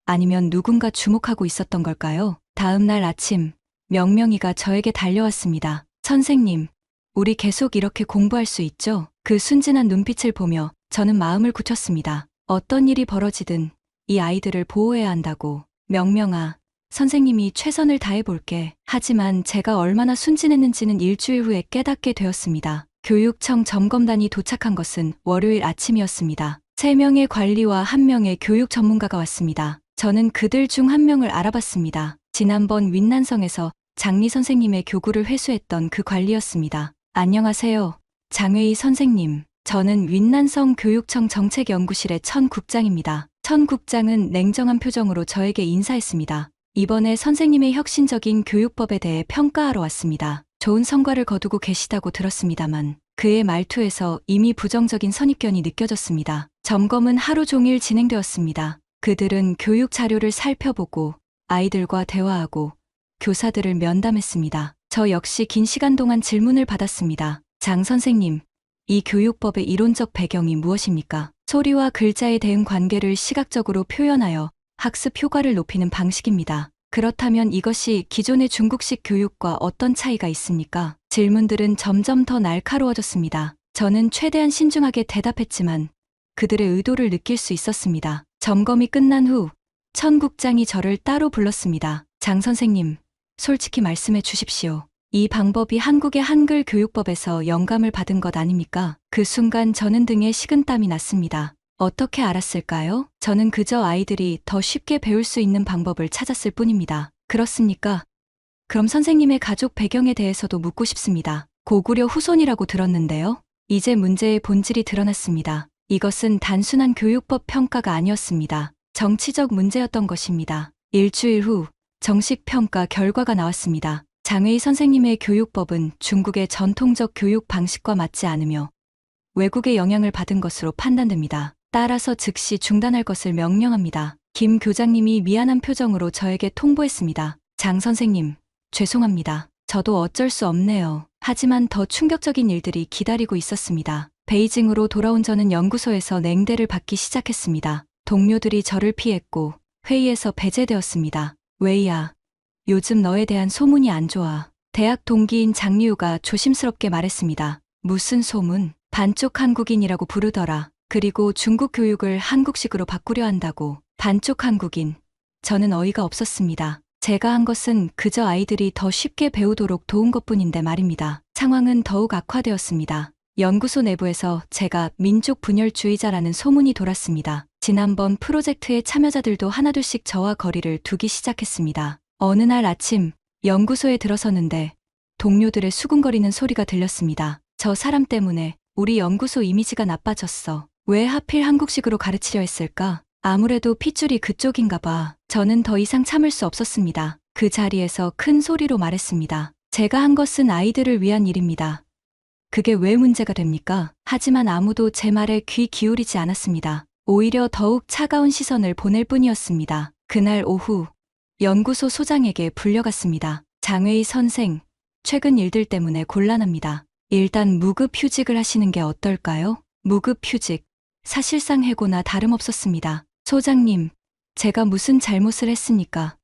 아니면 누군가 주목하고 있었던 걸까요? 다음 날 아침, 명명이가 저에게 달려왔습니다. 선생님, 우리 계속 이렇게 공부할 수 있죠? 그 순진한 눈빛을 보며 저는 마음을 굳혔습니다. 어떤 일이 벌어지든 이 아이들을 보호해야 한다고. 명명아, 선생님이 최선을 다해볼게. 하지만 제가 얼마나 순진했는지는 일주일 후에 깨닫게 되었습니다. 교육청 점검단이 도착한 것은 월요일 아침이었습니다. 3명의 관리와 1명의 교육 전문가가 왔습니다. 저는 그들 중 1명을 알아봤습니다. 지난번 윈난성에서 장리 선생님의 교구를 회수했던 그 관리였습니다. 안녕하세요. 장회의 선생님. 저는 윈난성 교육청 정책연구실의 천 국장입니다. 천 국장은 냉정한 표정으로 저에게 인사했습니다. 이번에 선생님의 혁신적인 교육법에 대해 평가하러 왔습니다. 좋은 성과를 거두고 계시다고 들었습니다만 그의 말투에서 이미 부정적인 선입견이 느껴졌습니다. 점검은 하루 종일 진행되었습니다. 그들은 교육 자료를 살펴보고 아이들과 대화하고 교사들을 면담했습니다. 저 역시 긴 시간 동안 질문을 받았습니다. 장 선생님, 이 교육법의 이론적 배경이 무엇입니까? 소리와 글자의 대응 관계를 시각적으로 표현하여 학습 효과를 높이는 방식입니다. 그렇다면 이것이 기존의 중국식 교육과 어떤 차이가 있습니까? 질문들은 점점 더 날카로워졌습니다. 저는 최대한 신중하게 대답했지만 그들의 의도를 느낄 수 있었습니다. 점검이 끝난 후 천 국장이 저를 따로 불렀습니다. 장 선생님, 솔직히 말씀해 주십시오. 이 방법이 한국의 한글 교육법에서 영감을 받은 것 아닙니까? 그 순간 저는 등에 식은땀이 났습니다. 어떻게 알았을까요? 저는 그저 아이들이 더 쉽게 배울 수 있는 방법을 찾았을 뿐입니다. 그렇습니까? 그럼 선생님의 가족 배경에 대해서도 묻고 싶습니다. 고구려 후손이라고 들었는데요. 이제 문제의 본질이 드러났습니다. 이것은 단순한 교육법 평가가 아니었습니다. 정치적 문제였던 것입니다. 일주일 후 정식 평가 결과가 나왔습니다. 장회의 선생님의 교육법은 중국의 전통적 교육 방식과 맞지 않으며 외국의 영향을 받은 것으로 판단됩니다. 따라서 즉시 중단할 것을 명령합니다. 김 교장님이 미안한 표정으로 저에게 통보했습니다. 장 선생님, 죄송합니다. 저도 어쩔 수 없네요. 하지만 더 충격적인 일들이 기다리고 있었습니다. 베이징으로 돌아온 저는 연구소에서 냉대를 받기 시작했습니다. 동료들이 저를 피했고 회의에서 배제되었습니다. 웨이야, 요즘 너에 대한 소문이 안 좋아. 대학 동기인 장리우가 조심스럽게 말했습니다. 무슨 소문? 반쪽 한국인이라고 부르더라. 그리고 중국 교육을 한국식으로 바꾸려 한다고. 반쪽 한국인. 저는 어이가 없었습니다. 제가 한 것은 그저 아이들이 더 쉽게 배우도록 도운 것뿐인데 말입니다. 상황은 더욱 악화되었습니다. 연구소 내부에서 제가 민족 분열주의자라는 소문이 돌았습니다. 지난번 프로젝트의 참여자들도 하나둘씩 저와 거리를 두기 시작했습니다. 어느 날 아침 연구소에 들어서는데 동료들의 수군거리는 소리가 들렸습니다. 저 사람 때문에 우리 연구소 이미지가 나빠졌어. 왜 하필 한국식으로 가르치려 했을까? 아무래도 핏줄이 그쪽인가 봐. 저는 더 이상 참을 수 없었습니다. 그 자리에서 큰 소리로 말했습니다. 제가 한 것은 아이들을 위한 일입니다. 그게 왜 문제가 됩니까? 하지만 아무도 제 말에 귀 기울이지 않았습니다. 오히려 더욱 차가운 시선을 보낼 뿐이었습니다. 그날 오후 연구소 소장에게 불려갔습니다. 장회의 선생, 최근 일들 때문에 곤란합니다. 일단 무급 휴직을 하시는 게 어떨까요? 무급 휴직. 사실상 해고나 다름없었습니다. 소장님, 제가 무슨 잘못을 했습니까?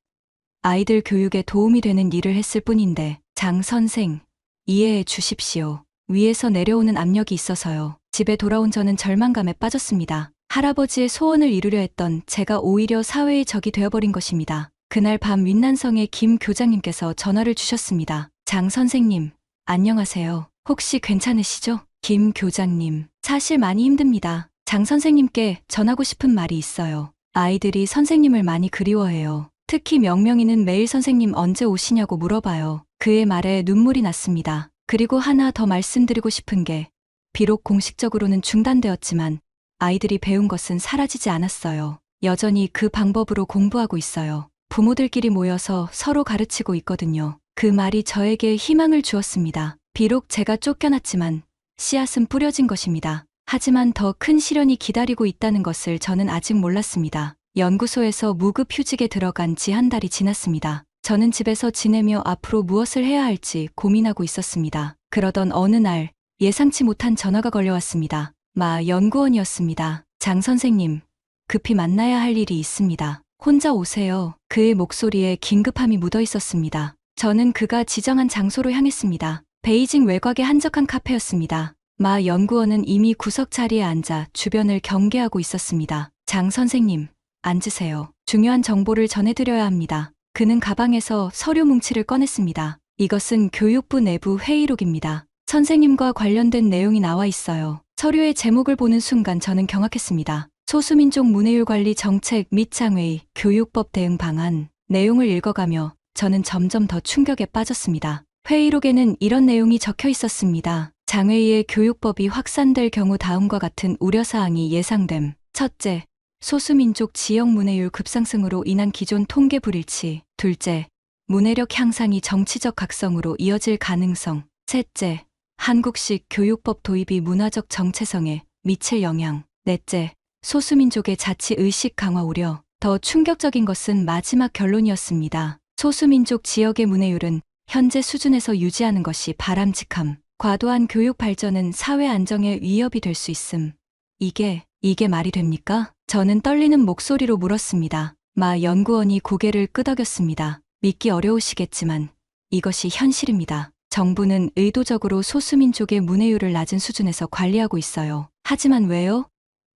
아이들 교육에 도움이 되는 일을 했을 뿐인데, 장 선생, 이해해 주십시오. 위에서 내려오는 압력이 있어서요. 집에 돌아온 저는 절망감에 빠졌습니다. 할아버지의 소원을 이루려 했던 제가 오히려 사회의 적이 되어버린 것입니다. 그날 밤 윈난성의 김 교장님께서 전화를 주셨습니다. 장 선생님, 안녕하세요. 혹시 괜찮으시죠? 김 교장님, 사실 많이 힘듭니다. 장 선생님께 전하고 싶은 말이 있어요. 아이들이 선생님을 많이 그리워해요. 특히 명명이는 매일 선생님 언제 오시냐고 물어봐요. 그의 말에 눈물이 났습니다. 그리고 하나 더 말씀드리고 싶은 게, 비록 공식적으로는 중단되었지만 아이들이 배운 것은 사라지지 않았어요. 여전히 그 방법으로 공부하고 있어요. 부모들끼리 모여서 서로 가르치고 있거든요. 그 말이 저에게 희망을 주었습니다. 비록 제가 쫓겨났지만 씨앗은 뿌려진 것입니다. 하지만 더 큰 시련이 기다리고 있다는 것을 저는 아직 몰랐습니다. 연구소에서 무급 휴직에 들어간 지 한 달이 지났습니다. 저는 집에서 지내며 앞으로 무엇을 해야 할지 고민하고 있었습니다. 그러던 어느 날 예상치 못한 전화가 걸려왔습니다. 마 연구원이었습니다. 장 선생님, 급히 만나야 할 일이 있습니다. 혼자 오세요. 그의 목소리에 긴급함이 묻어 있었습니다. 저는 그가 지정한 장소로 향했습니다. 베이징 외곽의 한적한 카페였습니다. 마 연구원은 이미 구석 자리에 앉아 주변을 경계하고 있었습니다. 장 선생님, 앉으세요. 중요한 정보를 전해드려야 합니다. 그는 가방에서 서류 뭉치를 꺼냈습니다. 이것은 교육부 내부 회의록입니다. 선생님과 관련된 내용이 나와 있어요. 서류의 제목을 보는 순간 저는 경악했습니다. 소수민족 문해율 관리 정책 및 장회의 교육법 대응 방안. 내용을 읽어가며 저는 점점 더 충격에 빠졌습니다. 회의록에는 이런 내용이 적혀 있었습니다. 장회의의 교육법이 확산될 경우 다음과 같은 우려사항이 예상됨. 첫째, 소수민족 지역 문해율 급상승으로 인한 기존 통계 불일치. 둘째, 문해력 향상이 정치적 각성으로 이어질 가능성. 셋째, 한국식 교육법 도입이 문화적 정체성에 미칠 영향. 넷째, 소수민족의 자치의식 강화 우려. 더 충격적인 것은 마지막 결론이었습니다. 소수민족 지역의 문해율은 현재 수준에서 유지하는 것이 바람직함. 과도한 교육 발전은 사회 안정에 위협이 될 수 있음. 이게 말이 됩니까? 저는 떨리는 목소리로 물었습니다. 마 연구원이 고개를 끄덕였습니다. 믿기 어려우시겠지만 이것이 현실입니다. 정부는 의도적으로 소수민족의 문해율을 낮은 수준에서 관리하고 있어요. 하지만 왜요?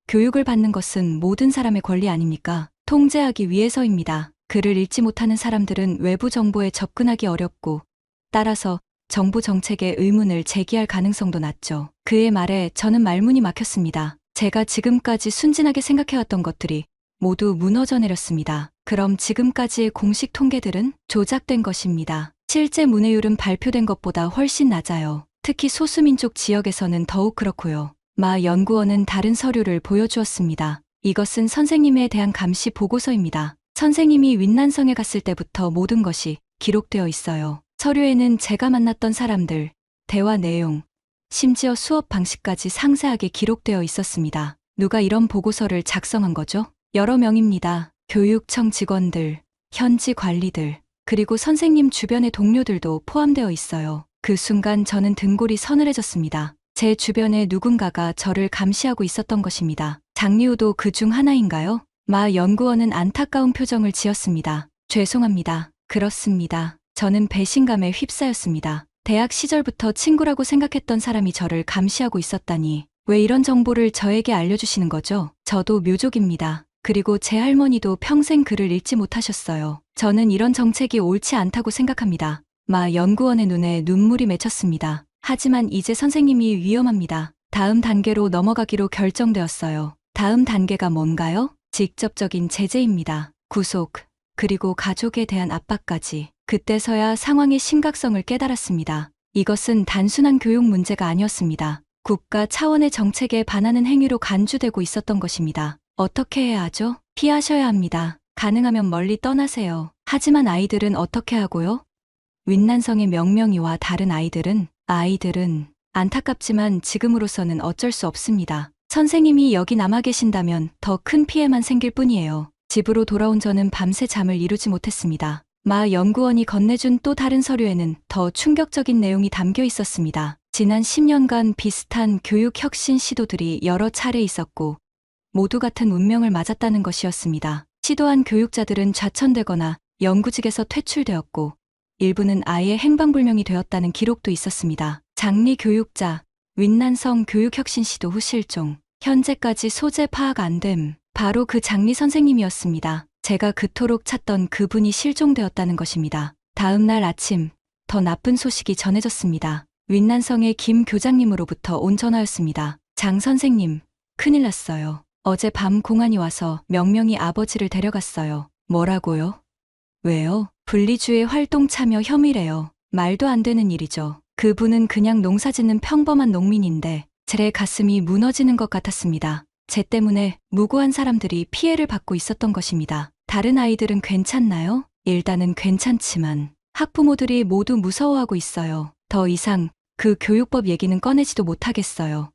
교육을 받는 것은 모든 사람의 권리 아닙니까? 통제하기 위해서입니다. 글을 읽지 못하는 사람들은 외부 정보에 접근하기 어렵고, 따라서 정부 정책에 의문을 제기할 가능성도 낮죠. 그의 말에 저는 말문이 막혔습니다. 제가 지금까지 순진하게 생각해왔던 것들이 모두 무너져 내렸습니다. 그럼 지금까지의 공식 통계들은 조작된 것입니다. 실제 문해율은 발표된 것보다 훨씬 낮아요. 특히 소수민족 지역에서는 더욱 그렇고요. 마 연구원은 다른 서류를 보여주었습니다. 이것은 선생님에 대한 감시 보고서입니다. 선생님이 윈난성에 갔을 때부터 모든 것이 기록되어 있어요. 서류에는 제가 만났던 사람들, 대화 내용, 심지어 수업 방식까지 상세하게 기록되어 있었습니다. 누가 이런 보고서를 작성한 거죠? 여러 명입니다. 교육청 직원들, 현지 관리들, 그리고 선생님 주변의 동료들도 포함되어 있어요. 그 순간 저는 등골이 서늘해졌습니다. 제 주변에 누군가가 저를 감시하고 있었던 것입니다. 장리우도 그 중 하나인가요? 마 연구원은 안타까운 표정을 지었습니다. 죄송합니다. 그렇습니다. 저는 배신감에 휩싸였습니다. 대학 시절부터 친구라고 생각했던 사람이 저를 감시하고 있었다니. 왜 이런 정보를 저에게 알려주시는 거죠? 저도 묘족입니다. 그리고 제 할머니도 평생 글을 읽지 못하셨어요. 저는 이런 정책이 옳지 않다고 생각합니다. 마 연구원의 눈에 눈물이 맺혔습니다. 하지만 이제 선생님이 위험합니다. 다음 단계로 넘어가기로 결정되었어요. 다음 단계가 뭔가요? 직접적인 제재입니다. 구속, 그리고 가족에 대한 압박까지. 그때서야 상황의 심각성을 깨달았습니다. 이것은 단순한 교육 문제가 아니었습니다. 국가 차원의 정책에 반하는 행위로 간주되고 있었던 것입니다. 어떻게 해야 하죠? 피하셔야 합니다. 가능하면 멀리 떠나세요. 하지만 아이들은 어떻게 하고요? 윈난성의 명명이와 다른 아이들은 안타깝지만 지금으로서는 어쩔 수 없습니다. 선생님이 여기 남아 계신다면 더 큰 피해만 생길 뿐이에요. 집으로 돌아온 저는 밤새 잠을 이루지 못했습니다. 마 연구원이 건네준 또 다른 서류에는 더 충격적인 내용이 담겨 있었습니다. 지난 10년간 비슷한 교육 혁신 시도들이 여러 차례 있었고 모두 같은 운명을 맞았다는 것이었습니다. 시도한 교육자들은 좌천되거나 연구직에서 퇴출되었고 일부는 아예 행방불명이 되었다는 기록도 있었습니다. 장리 교육자, 윈난성 교육혁신 시도 후 실종, 현재까지 소재 파악 안 됨. 바로 그 장리 선생님이었습니다. 제가 그토록 찾던 그분이 실종되었다는 것입니다. 다음 날 아침, 더 나쁜 소식이 전해졌습니다. 윈난성의 김 교장님으로부터 온 전화였습니다. 장 선생님, 큰일 났어요. 어제 밤 공안이 와서 명명이 아버지를 데려갔어요. 뭐라고요? 왜요? 분리주의 활동 참여 혐의래요. 말도 안 되는 일이죠. 그분은 그냥 농사짓는 평범한 농민인데 제 가슴이 무너지는 것 같았습니다. 제 때문에 무고한 사람들이 피해를 받고 있었던 것입니다. 다른 아이들은 괜찮나요? 일단은 괜찮지만 학부모들이 모두 무서워하고 있어요. 더 이상 그 교육법 얘기는 꺼내지도 못하겠어요.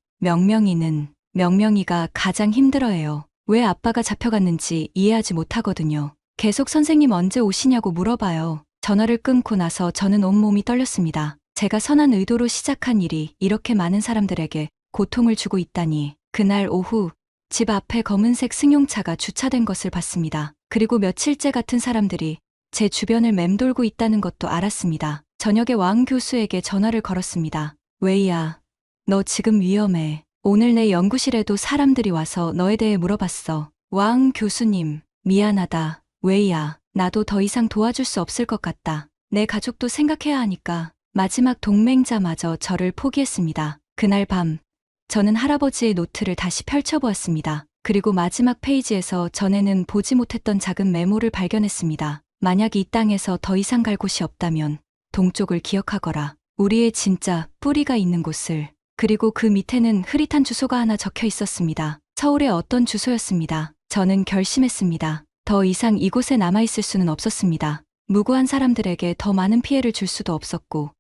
명명이가 가장 힘들어해요. 왜 아빠가 잡혀갔는지 이해하지 못하거든요. 계속 선생님 언제 오시냐고 물어봐요. 전화를 끊고 나서 저는 온몸이 떨렸습니다. 제가 선한 의도로 시작한 일이 이렇게 많은 사람들에게 고통을 주고 있다니. 그날 오후 집 앞에 검은색 승용차가 주차된 것을 봤습니다. 그리고 며칠째 같은 사람들이 제 주변을 맴돌고 있다는 것도 알았습니다. 저녁에 왕 교수에게 전화를 걸었습니다. 웨이야, 너 지금 위험해. 오늘 내 연구실에도 사람들이 와서 너에 대해 물어봤어. 왕 교수님, 미안하다. 웨이야, 나도 더 이상 도와줄 수 없을 것 같다. 내 가족도 생각해야 하니까. 마지막 동맹자마저 저를 포기했습니다. 그날 밤, 저는 할아버지의 노트를 다시 펼쳐보았습니다. 그리고 마지막 페이지에서 전에는 보지 못했던 작은 메모를 발견했습니다. 만약 이 땅에서 더 이상 갈 곳이 없다면 동쪽을 기억하거라. 우리의 진짜 뿌리가 있는 곳을. 그리고 그 밑에는 흐릿한 주소가 하나 적혀 있었습니다. 서울의 어떤 주소였습니다. 저는 결심했습니다. 더 이상 이곳에 남아있을 수는 없었습니다. 무고한 사람들에게 더 많은 피해를 줄 수도 없었고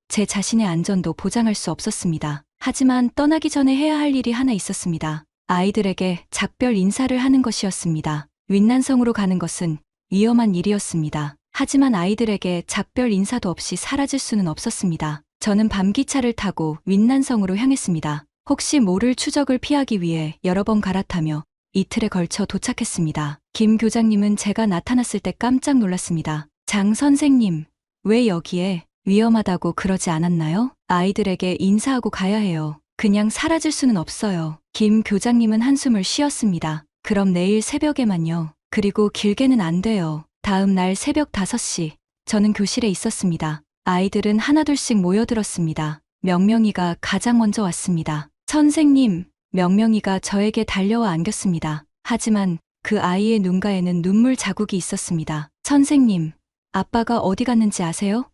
제 자신의 안전도 보장할 수 없었습니다. 하지만 떠나기 전에 해야 할 일이 하나 있었습니다. 아이들에게 작별 인사를 하는 것이었습니다. 윈난성으로 가는 것은 위험한 일이었습니다. 하지만 아이들에게 작별 인사도 없이 사라질 수는 없었습니다. 저는 밤기차를 타고 윈난성으로 향했습니다. 혹시 모를 추적을 피하기 위해 여러 번 갈아타며 이틀에 걸쳐 도착했습니다. 김 교장님은 제가 나타났을 때 깜짝 놀랐습니다. 장 선생님, 왜 여기에? 위험하다고 그러지 않았나요? 아이들에게 인사하고 가야 해요. 그냥 사라질 수는 없어요. 김 교장님은 한숨을 쉬었습니다. 그럼 내일 새벽에만요. 그리고 길게는 안 돼요. 다음 날 새벽 5시, 저는 교실에 있었습니다. 아이들은 하나둘씩 모여들었습니다. 명명이가 가장 먼저 왔습니다. 선생님, 명명이가 저에게 달려와 안겼습니다. 하지만 그 아이의 눈가에는 눈물 자국이 있었습니다. 선생님, 아빠가 어디 갔는지 아세요?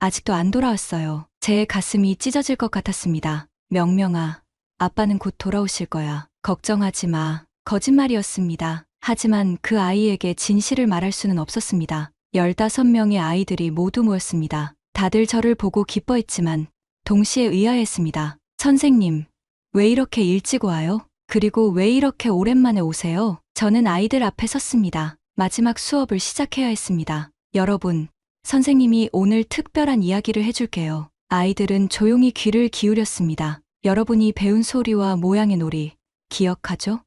아직도 안 돌아왔어요. 제 가슴이 찢어질 것 같았습니다. 명명아, 아빠는 곧 돌아오실 거야. 걱정하지 마. 거짓말이었습니다. 하지만 그 아이에게 진실을 말할 수는 없었습니다. 15명의 아이들이 모두 모였습니다. 다들 저를 보고 기뻐했지만 동시에 의아했습니다. 선생님, 왜 이렇게 일찍 와요? 그리고 왜 이렇게 오랜만에 오세요? 저는 아이들 앞에 섰습니다. 마지막 수업을 시작해야 했습니다. 여러분, 선생님이 오늘 특별한 이야기를 해줄게요. 아이들은 조용히 귀를 기울였습니다. 여러분이 배운 소리와 모양의 놀이 기억하죠?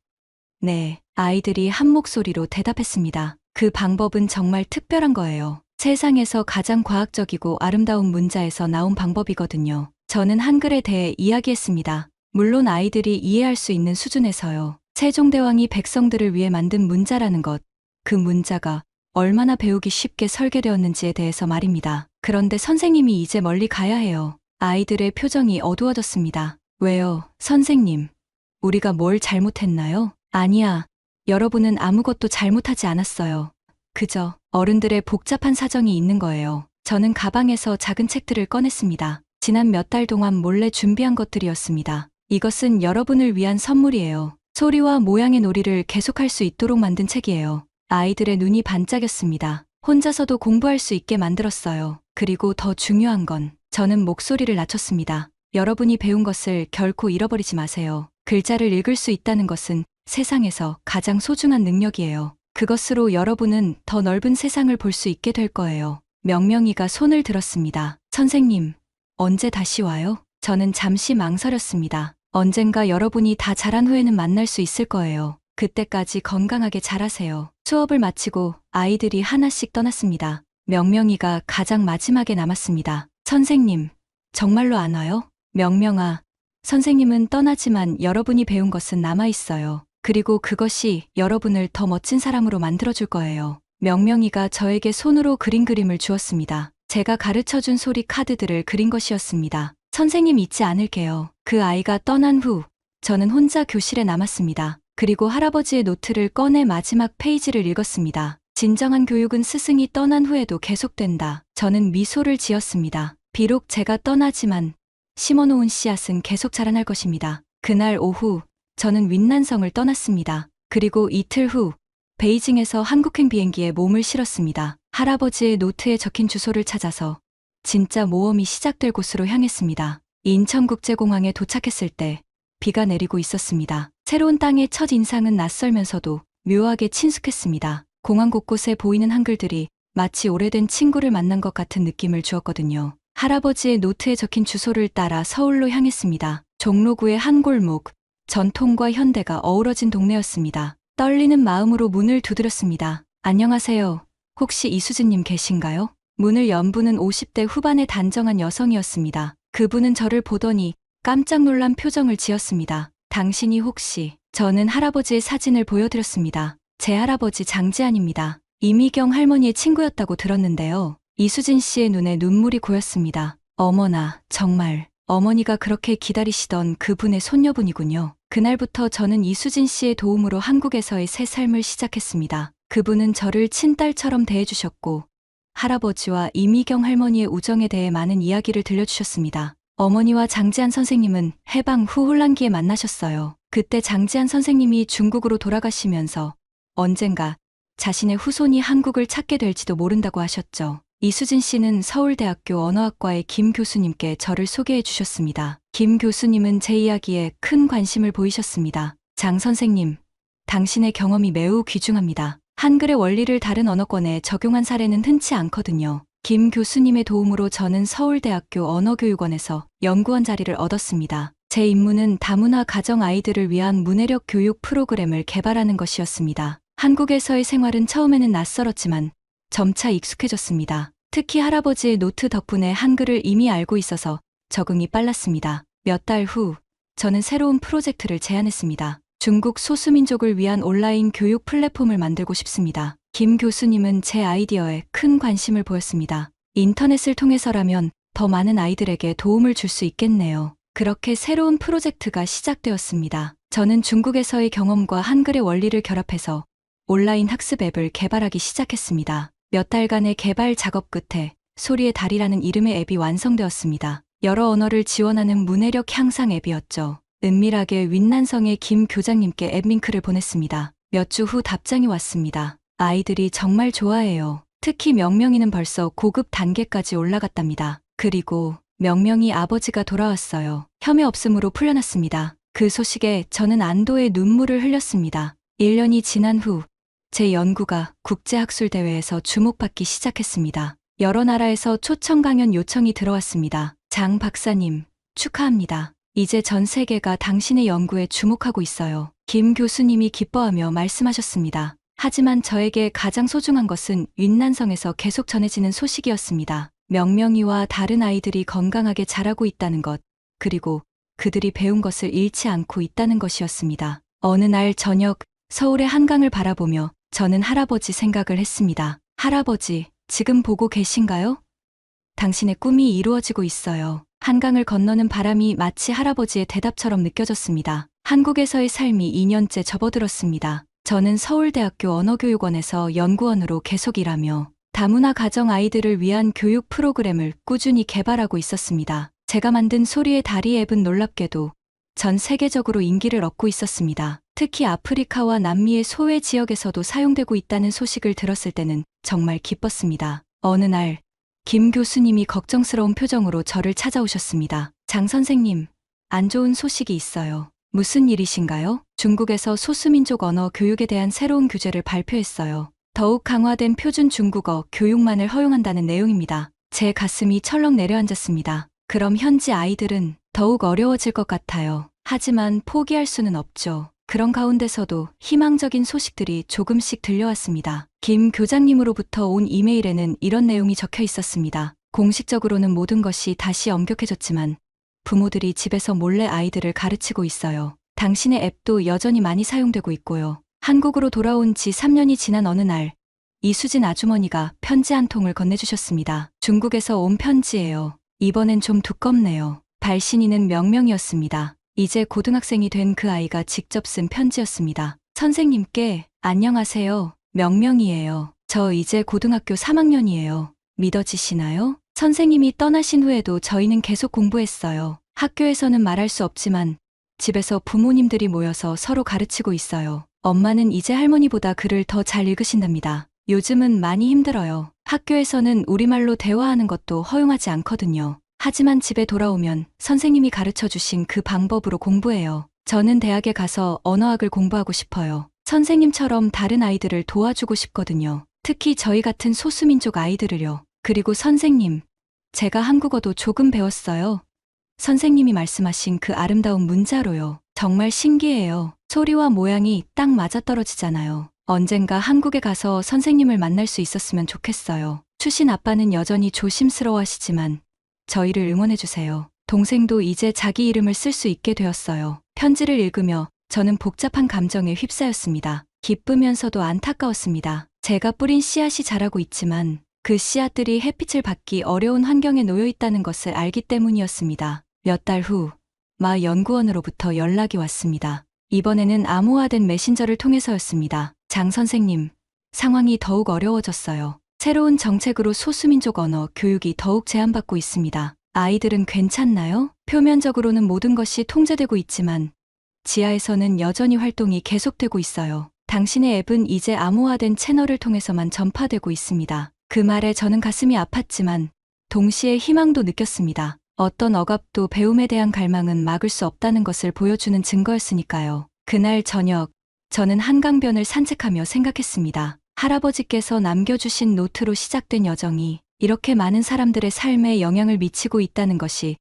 네, 아이들이 한 목소리로 대답했습니다. 그 방법은 정말 특별한 거예요. 세상에서 가장 과학적이고 아름다운 문자에서 나온 방법이거든요. 저는 한글에 대해 이야기했습니다. 물론 아이들이 이해할 수 있는 수준에서요. 세종대왕이 백성들을 위해 만든 문자라는 것, 그 문자가 얼마나 배우기 쉽게 설계되었는지에 대해서 말입니다. 그런데 선생님이 이제 멀리 가야 해요. 아이들의 표정이 어두워졌습니다. 왜요, 선생님? 우리가 뭘 잘못했나요? 아니야. 여러분은 아무것도 잘못하지 않았어요. 그저 어른들의 복잡한 사정이 있는 거예요. 저는 가방에서 작은 책들을 꺼냈습니다. 지난 몇 달 동안 몰래 준비한 것들이었습니다. 이것은 여러분을 위한 선물이에요. 소리와 모양의 놀이를 계속할 수 있도록 만든 책이에요. 아이들의 눈이 반짝였습니다. 혼자서도 공부할 수 있게 만들었어요. 그리고 더 중요한 건 저는 목소리를 낮췄습니다. 여러분이 배운 것을 결코 잃어버리지 마세요. 글자를 읽을 수 있다는 것은 세상에서 가장 소중한 능력이에요. 그것으로 여러분은 더 넓은 세상을 볼 수 있게 될 거예요. 명명이가 손을 들었습니다. 선생님, 언제 다시 와요? 저는 잠시 망설였습니다. 언젠가 여러분이 다 자란 후에는 만날 수 있을 거예요. 그때까지 건강하게 자라세요. 수업을 마치고 아이들이 하나씩 떠났습니다. 명명이가 가장 마지막에 남았습니다. 선생님, 정말로 안 와요? 명명아, 선생님은 떠나지만 여러분이 배운 것은 남아있어요. 그리고 그것이 여러분을 더 멋진 사람으로 만들어줄 거예요. 명명이가 저에게 손으로 그린 그림을 주었습니다. 제가 가르쳐준 소리 카드들을 그린 것이었습니다. 선생님 잊지 않을게요. 그 아이가 떠난 후 저는 혼자 교실에 남았습니다. 그리고 할아버지의 노트를 꺼내 마지막 페이지를 읽었습니다. 진정한 교육은 스승이 떠난 후에도 계속된다. 저는 미소를 지었습니다. 비록 제가 떠나지만 심어놓은 씨앗은 계속 자라날 것입니다. 그날 오후 저는 윈난성을 떠났습니다. 그리고 이틀 후 베이징에서 한국행 비행기에 몸을 실었습니다. 할아버지의 노트에 적힌 주소를 찾아서 진짜 모험이 시작될 곳으로 향했습니다. 인천국제공항에 도착했을 때 비가 내리고 있었습니다. 새로운 땅의 첫 인상은 낯설면서도 묘하게 친숙했습니다. 공항 곳곳에 보이는 한글들이 마치 오래된 친구를 만난 것 같은 느낌을 주었거든요. 할아버지의 노트에 적힌 주소를 따라 서울로 향했습니다. 종로구의 한 골목, 전통과 현대가 어우러진 동네였습니다. 떨리는 마음으로 문을 두드렸습니다. 안녕하세요. 혹시 이수진님 계신가요? 문을 연 분은 50대 후반의 단정한 여성이었습니다. 그분은 저를 보더니 깜짝 놀란 표정을 지었습니다. 당신이 혹시... 저는 할아버지의 사진을 보여드렸습니다. 제 할아버지 장지안입니다. 이미경 할머니의 친구였다고 들었는데요. 이수진 씨의 눈에 눈물이 고였습니다. 어머나, 정말 어머니가 그렇게 기다리시던 그분의 손녀분이군요. 그날부터 저는 이수진 씨의 도움으로 한국에서의 새 삶을 시작했습니다. 그분은 저를 친딸처럼 대해주셨고 할아버지와 이미경 할머니의 우정에 대해 많은 이야기를 들려주셨습니다. 어머니와 장지안 선생님은 해방 후 혼란기에 만나셨어요. 그때 장지안 선생님이 중국으로 돌아가시면서 언젠가 자신의 후손이 한국을 찾게 될지도 모른다고 하셨죠. 이수진 씨는 서울대학교 언어학과의 김 교수님께 저를 소개해 주셨습니다. 김 교수님은 제 이야기에 큰 관심을 보이셨습니다. 장 선생님, 당신의 경험이 매우 귀중합니다. 한글의 원리를 다른 언어권에 적용한 사례는 흔치 않거든요. 김 교수님의 도움으로 저는 서울대학교 언어교육원에서 연구원 자리를 얻었습니다. 제 임무는 다문화 가정 아이들을 위한 문해력 교육 프로그램을 개발하는 것이었습니다. 한국에서의 생활은 처음에는 낯설었지만 점차 익숙해졌습니다. 특히 할아버지의 노트 덕분에 한글을 이미 알고 있어서 적응이 빨랐습니다. 몇 달 후 저는 새로운 프로젝트를 제안했습니다. 중국 소수민족을 위한 온라인 교육 플랫폼을 만들고 싶습니다. 김 교수님은 제 아이디어에 큰 관심을 보였습니다. 인터넷을 통해서라면 더 많은 아이들에게 도움을 줄 수 있겠네요. 그렇게 새로운 프로젝트가 시작되었습니다. 저는 중국에서의 경험과 한글의 원리를 결합해서 온라인 학습 앱을 개발하기 시작했습니다. 몇 달간의 개발 작업 끝에 소리의 달이라는 이름의 앱이 완성되었습니다. 여러 언어를 지원하는 문해력 향상 앱이었죠. 은밀하게 윈난성의 김 교장님께 앱 링크를 보냈습니다. 몇 주 후 답장이 왔습니다. 아이들이 정말 좋아해요. 특히 명명이는 벌써 고급 단계까지 올라갔답니다. 그리고 명명이 아버지가 돌아왔어요. 혐의 없음으로 풀려났습니다. 그 소식에 저는 안도의 눈물을 흘렸습니다. 1년이 지난 후 제 연구가 국제학술대회에서 주목받기 시작했습니다. 여러 나라에서 초청 강연 요청이 들어왔습니다. 장 박사님, 축하합니다. 이제 전 세계가 당신의 연구에 주목하고 있어요. 김 교수님이 기뻐하며 말씀하셨습니다. 하지만 저에게 가장 소중한 것은 윈난성에서 계속 전해지는 소식이었습니다. 명명이와 다른 아이들이 건강하게 자라고 있다는 것, 그리고 그들이 배운 것을 잃지 않고 있다는 것이었습니다. 어느 날 저녁 서울의 한강을 바라보며 저는 할아버지 생각을 했습니다. 할아버지, 지금 보고 계신가요? 당신의 꿈이 이루어지고 있어요. 한강을 건너는 바람이 마치 할아버지의 대답처럼 느껴졌습니다. 한국에서의 삶이 2년째 접어들었습니다. 저는 서울대학교 언어교육원에서 연구원으로 계속 일하며 다문화 가정 아이들을 위한 교육 프로그램을 꾸준히 개발하고 있었습니다. 제가 만든 소리의 다리 앱은 놀랍게도 전 세계적으로 인기를 얻고 있었습니다. 특히 아프리카와 남미의 소외 지역에서도 사용되고 있다는 소식을 들었을 때는 정말 기뻤습니다. 어느 날, 김 교수님이 걱정스러운 표정으로 저를 찾아오셨습니다. 장 선생님, 안 좋은 소식이 있어요. 무슨 일이신가요? 중국에서 소수민족 언어 교육에 대한 새로운 규제를 발표했어요. 더욱 강화된 표준 중국어 교육만을 허용한다는 내용입니다. 제 가슴이 철렁 내려앉았습니다. 그럼 현지 아이들은 더욱 어려워질 것 같아요. 하지만 포기할 수는 없죠. 그런 가운데서도 희망적인 소식들이 조금씩 들려왔습니다. 김 교장님으로부터 온 이메일에는 이런 내용이 적혀 있었습니다. 공식적으로는 모든 것이 다시 엄격해졌지만 부모들이 집에서 몰래 아이들을 가르치고 있어요. 당신의 앱도 여전히 많이 사용되고 있고요. 한국으로 돌아온 지 3년이 지난 어느 날, 이수진 아주머니가 편지 한 통을 건네주셨습니다. 중국에서 온 편지예요. 이번엔 좀 두껍네요. 발신인은 명명이었습니다. 이제 고등학생이 된 그 아이가 직접 쓴 편지였습니다. 선생님께 안녕하세요. 명명이에요. 저 이제 고등학교 3학년이에요. 믿어지시나요? 선생님이 떠나신 후에도 저희는 계속 공부했어요. 학교에서는 말할 수 없지만 집에서 부모님들이 모여서 서로 가르치고 있어요. 엄마는 이제 할머니보다 글을 더 잘 읽으신답니다. 요즘은 많이 힘들어요. 학교에서는 우리말로 대화하는 것도 허용하지 않거든요. 하지만 집에 돌아오면 선생님이 가르쳐 주신 그 방법으로 공부해요. 저는 대학에 가서 언어학을 공부하고 싶어요. 선생님처럼 다른 아이들을 도와주고 싶거든요. 특히 저희 같은 소수민족 아이들을요. 그리고 선생님, 제가 한국어도 조금 배웠어요. 선생님이 말씀하신 그 아름다운 문자로요. 정말 신기해요. 소리와 모양이 딱 맞아떨어지잖아요. 언젠가 한국에 가서 선생님을 만날 수 있었으면 좋겠어요. 추신 아빠는 여전히 조심스러워하시지만 저희를 응원해주세요. 동생도 이제 자기 이름을 쓸 수 있게 되었어요. 편지를 읽으며 저는 복잡한 감정에 휩싸였습니다. 기쁘면서도 안타까웠습니다. 제가 뿌린 씨앗이 자라고 있지만 그 씨앗들이 햇빛을 받기 어려운 환경에 놓여 있다는 것을 알기 때문이었습니다. 몇 달 후, 마 연구원으로부터 연락이 왔습니다. 이번에는 암호화된 메신저를 통해서였습니다. 장 선생님, 상황이 더욱 어려워졌어요. 새로운 정책으로 소수민족 언어 교육이 더욱 제한받고 있습니다. 아이들은 괜찮나요? 표면적으로는 모든 것이 통제되고 있지만 지하에서는 여전히 활동이 계속되고 있어요. 당신의 앱은 이제 암호화된 채널을 통해서만 전파되고 있습니다. 그 말에 저는 가슴이 아팠지만 동시에 희망도 느꼈습니다. 어떤 억압도 배움에 대한 갈망은 막을 수 없다는 것을 보여주는 증거였으니까요. 그날 저녁, 저는 한강변을 산책하며 생각했습니다. 할아버지께서 남겨주신 노트로 시작된 여정이 이렇게 많은 사람들의 삶에 영향을 미치고 있다는 것이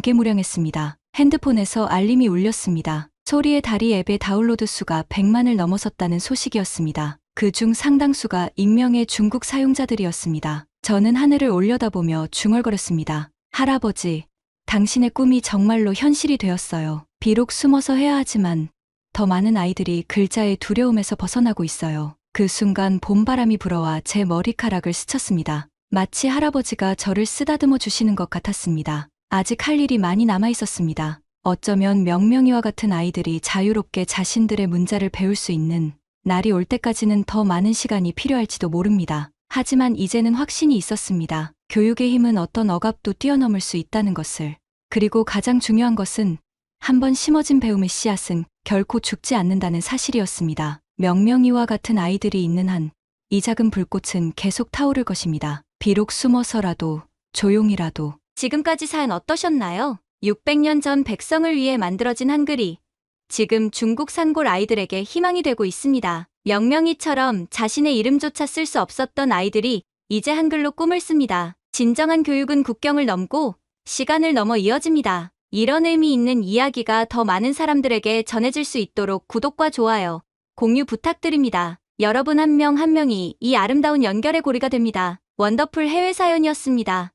감개무량했습니다. 핸드폰에서 알림이 울렸습니다. 소리의 다리 앱의 다운로드 수가 100만을 넘어섰다는 소식이었습니다. 그중 상당수가 익명의 중국 사용자들이었습니다. 저는 하늘을 올려다보며 중얼거렸습니다. 할아버지, 당신의 꿈이 정말로 현실이 되었어요. 비록 숨어서 해야 하지만 더 많은 아이들이 글자의 두려움에서 벗어나고 있어요. 그 순간 봄바람이 불어와 제 머리카락을 스쳤습니다. 마치 할아버지가 저를 쓰다듬어 주시는 것 같았습니다. 아직 할 일이 많이 남아 있었습니다. 어쩌면 명명이와 같은 아이들이 자유롭게 자신들의 문자를 배울 수 있는 날이 올 때까지는 더 많은 시간이 필요할지도 모릅니다. 하지만 이제는 확신이 있었습니다. 교육의 힘은 어떤 억압도 뛰어넘을 수 있다는 것을. 그리고 가장 중요한 것은 한 번 심어진 배움의 씨앗은 결코 죽지 않는다는 사실이었습니다. 명명이와 같은 아이들이 있는 한 이 작은 불꽃은 계속 타오를 것입니다. 비록 숨어서라도 조용히라도. 지금까지 사연 어떠셨나요? 600년 전 백성을 위해 만들어진 한글이 지금 중국 산골 아이들에게 희망이 되고 있습니다. 명명이처럼 자신의 이름조차 쓸 수 없었던 아이들이 이제 한글로 꿈을 씁니다. 진정한 교육은 국경을 넘고 시간을 넘어 이어집니다. 이런 의미 있는 이야기가 더 많은 사람들에게 전해질 수 있도록 구독과 좋아요, 공유 부탁드립니다. 여러분 한 명 한 명이 이 아름다운 연결의 고리가 됩니다. 원더풀 해외 사연이었습니다.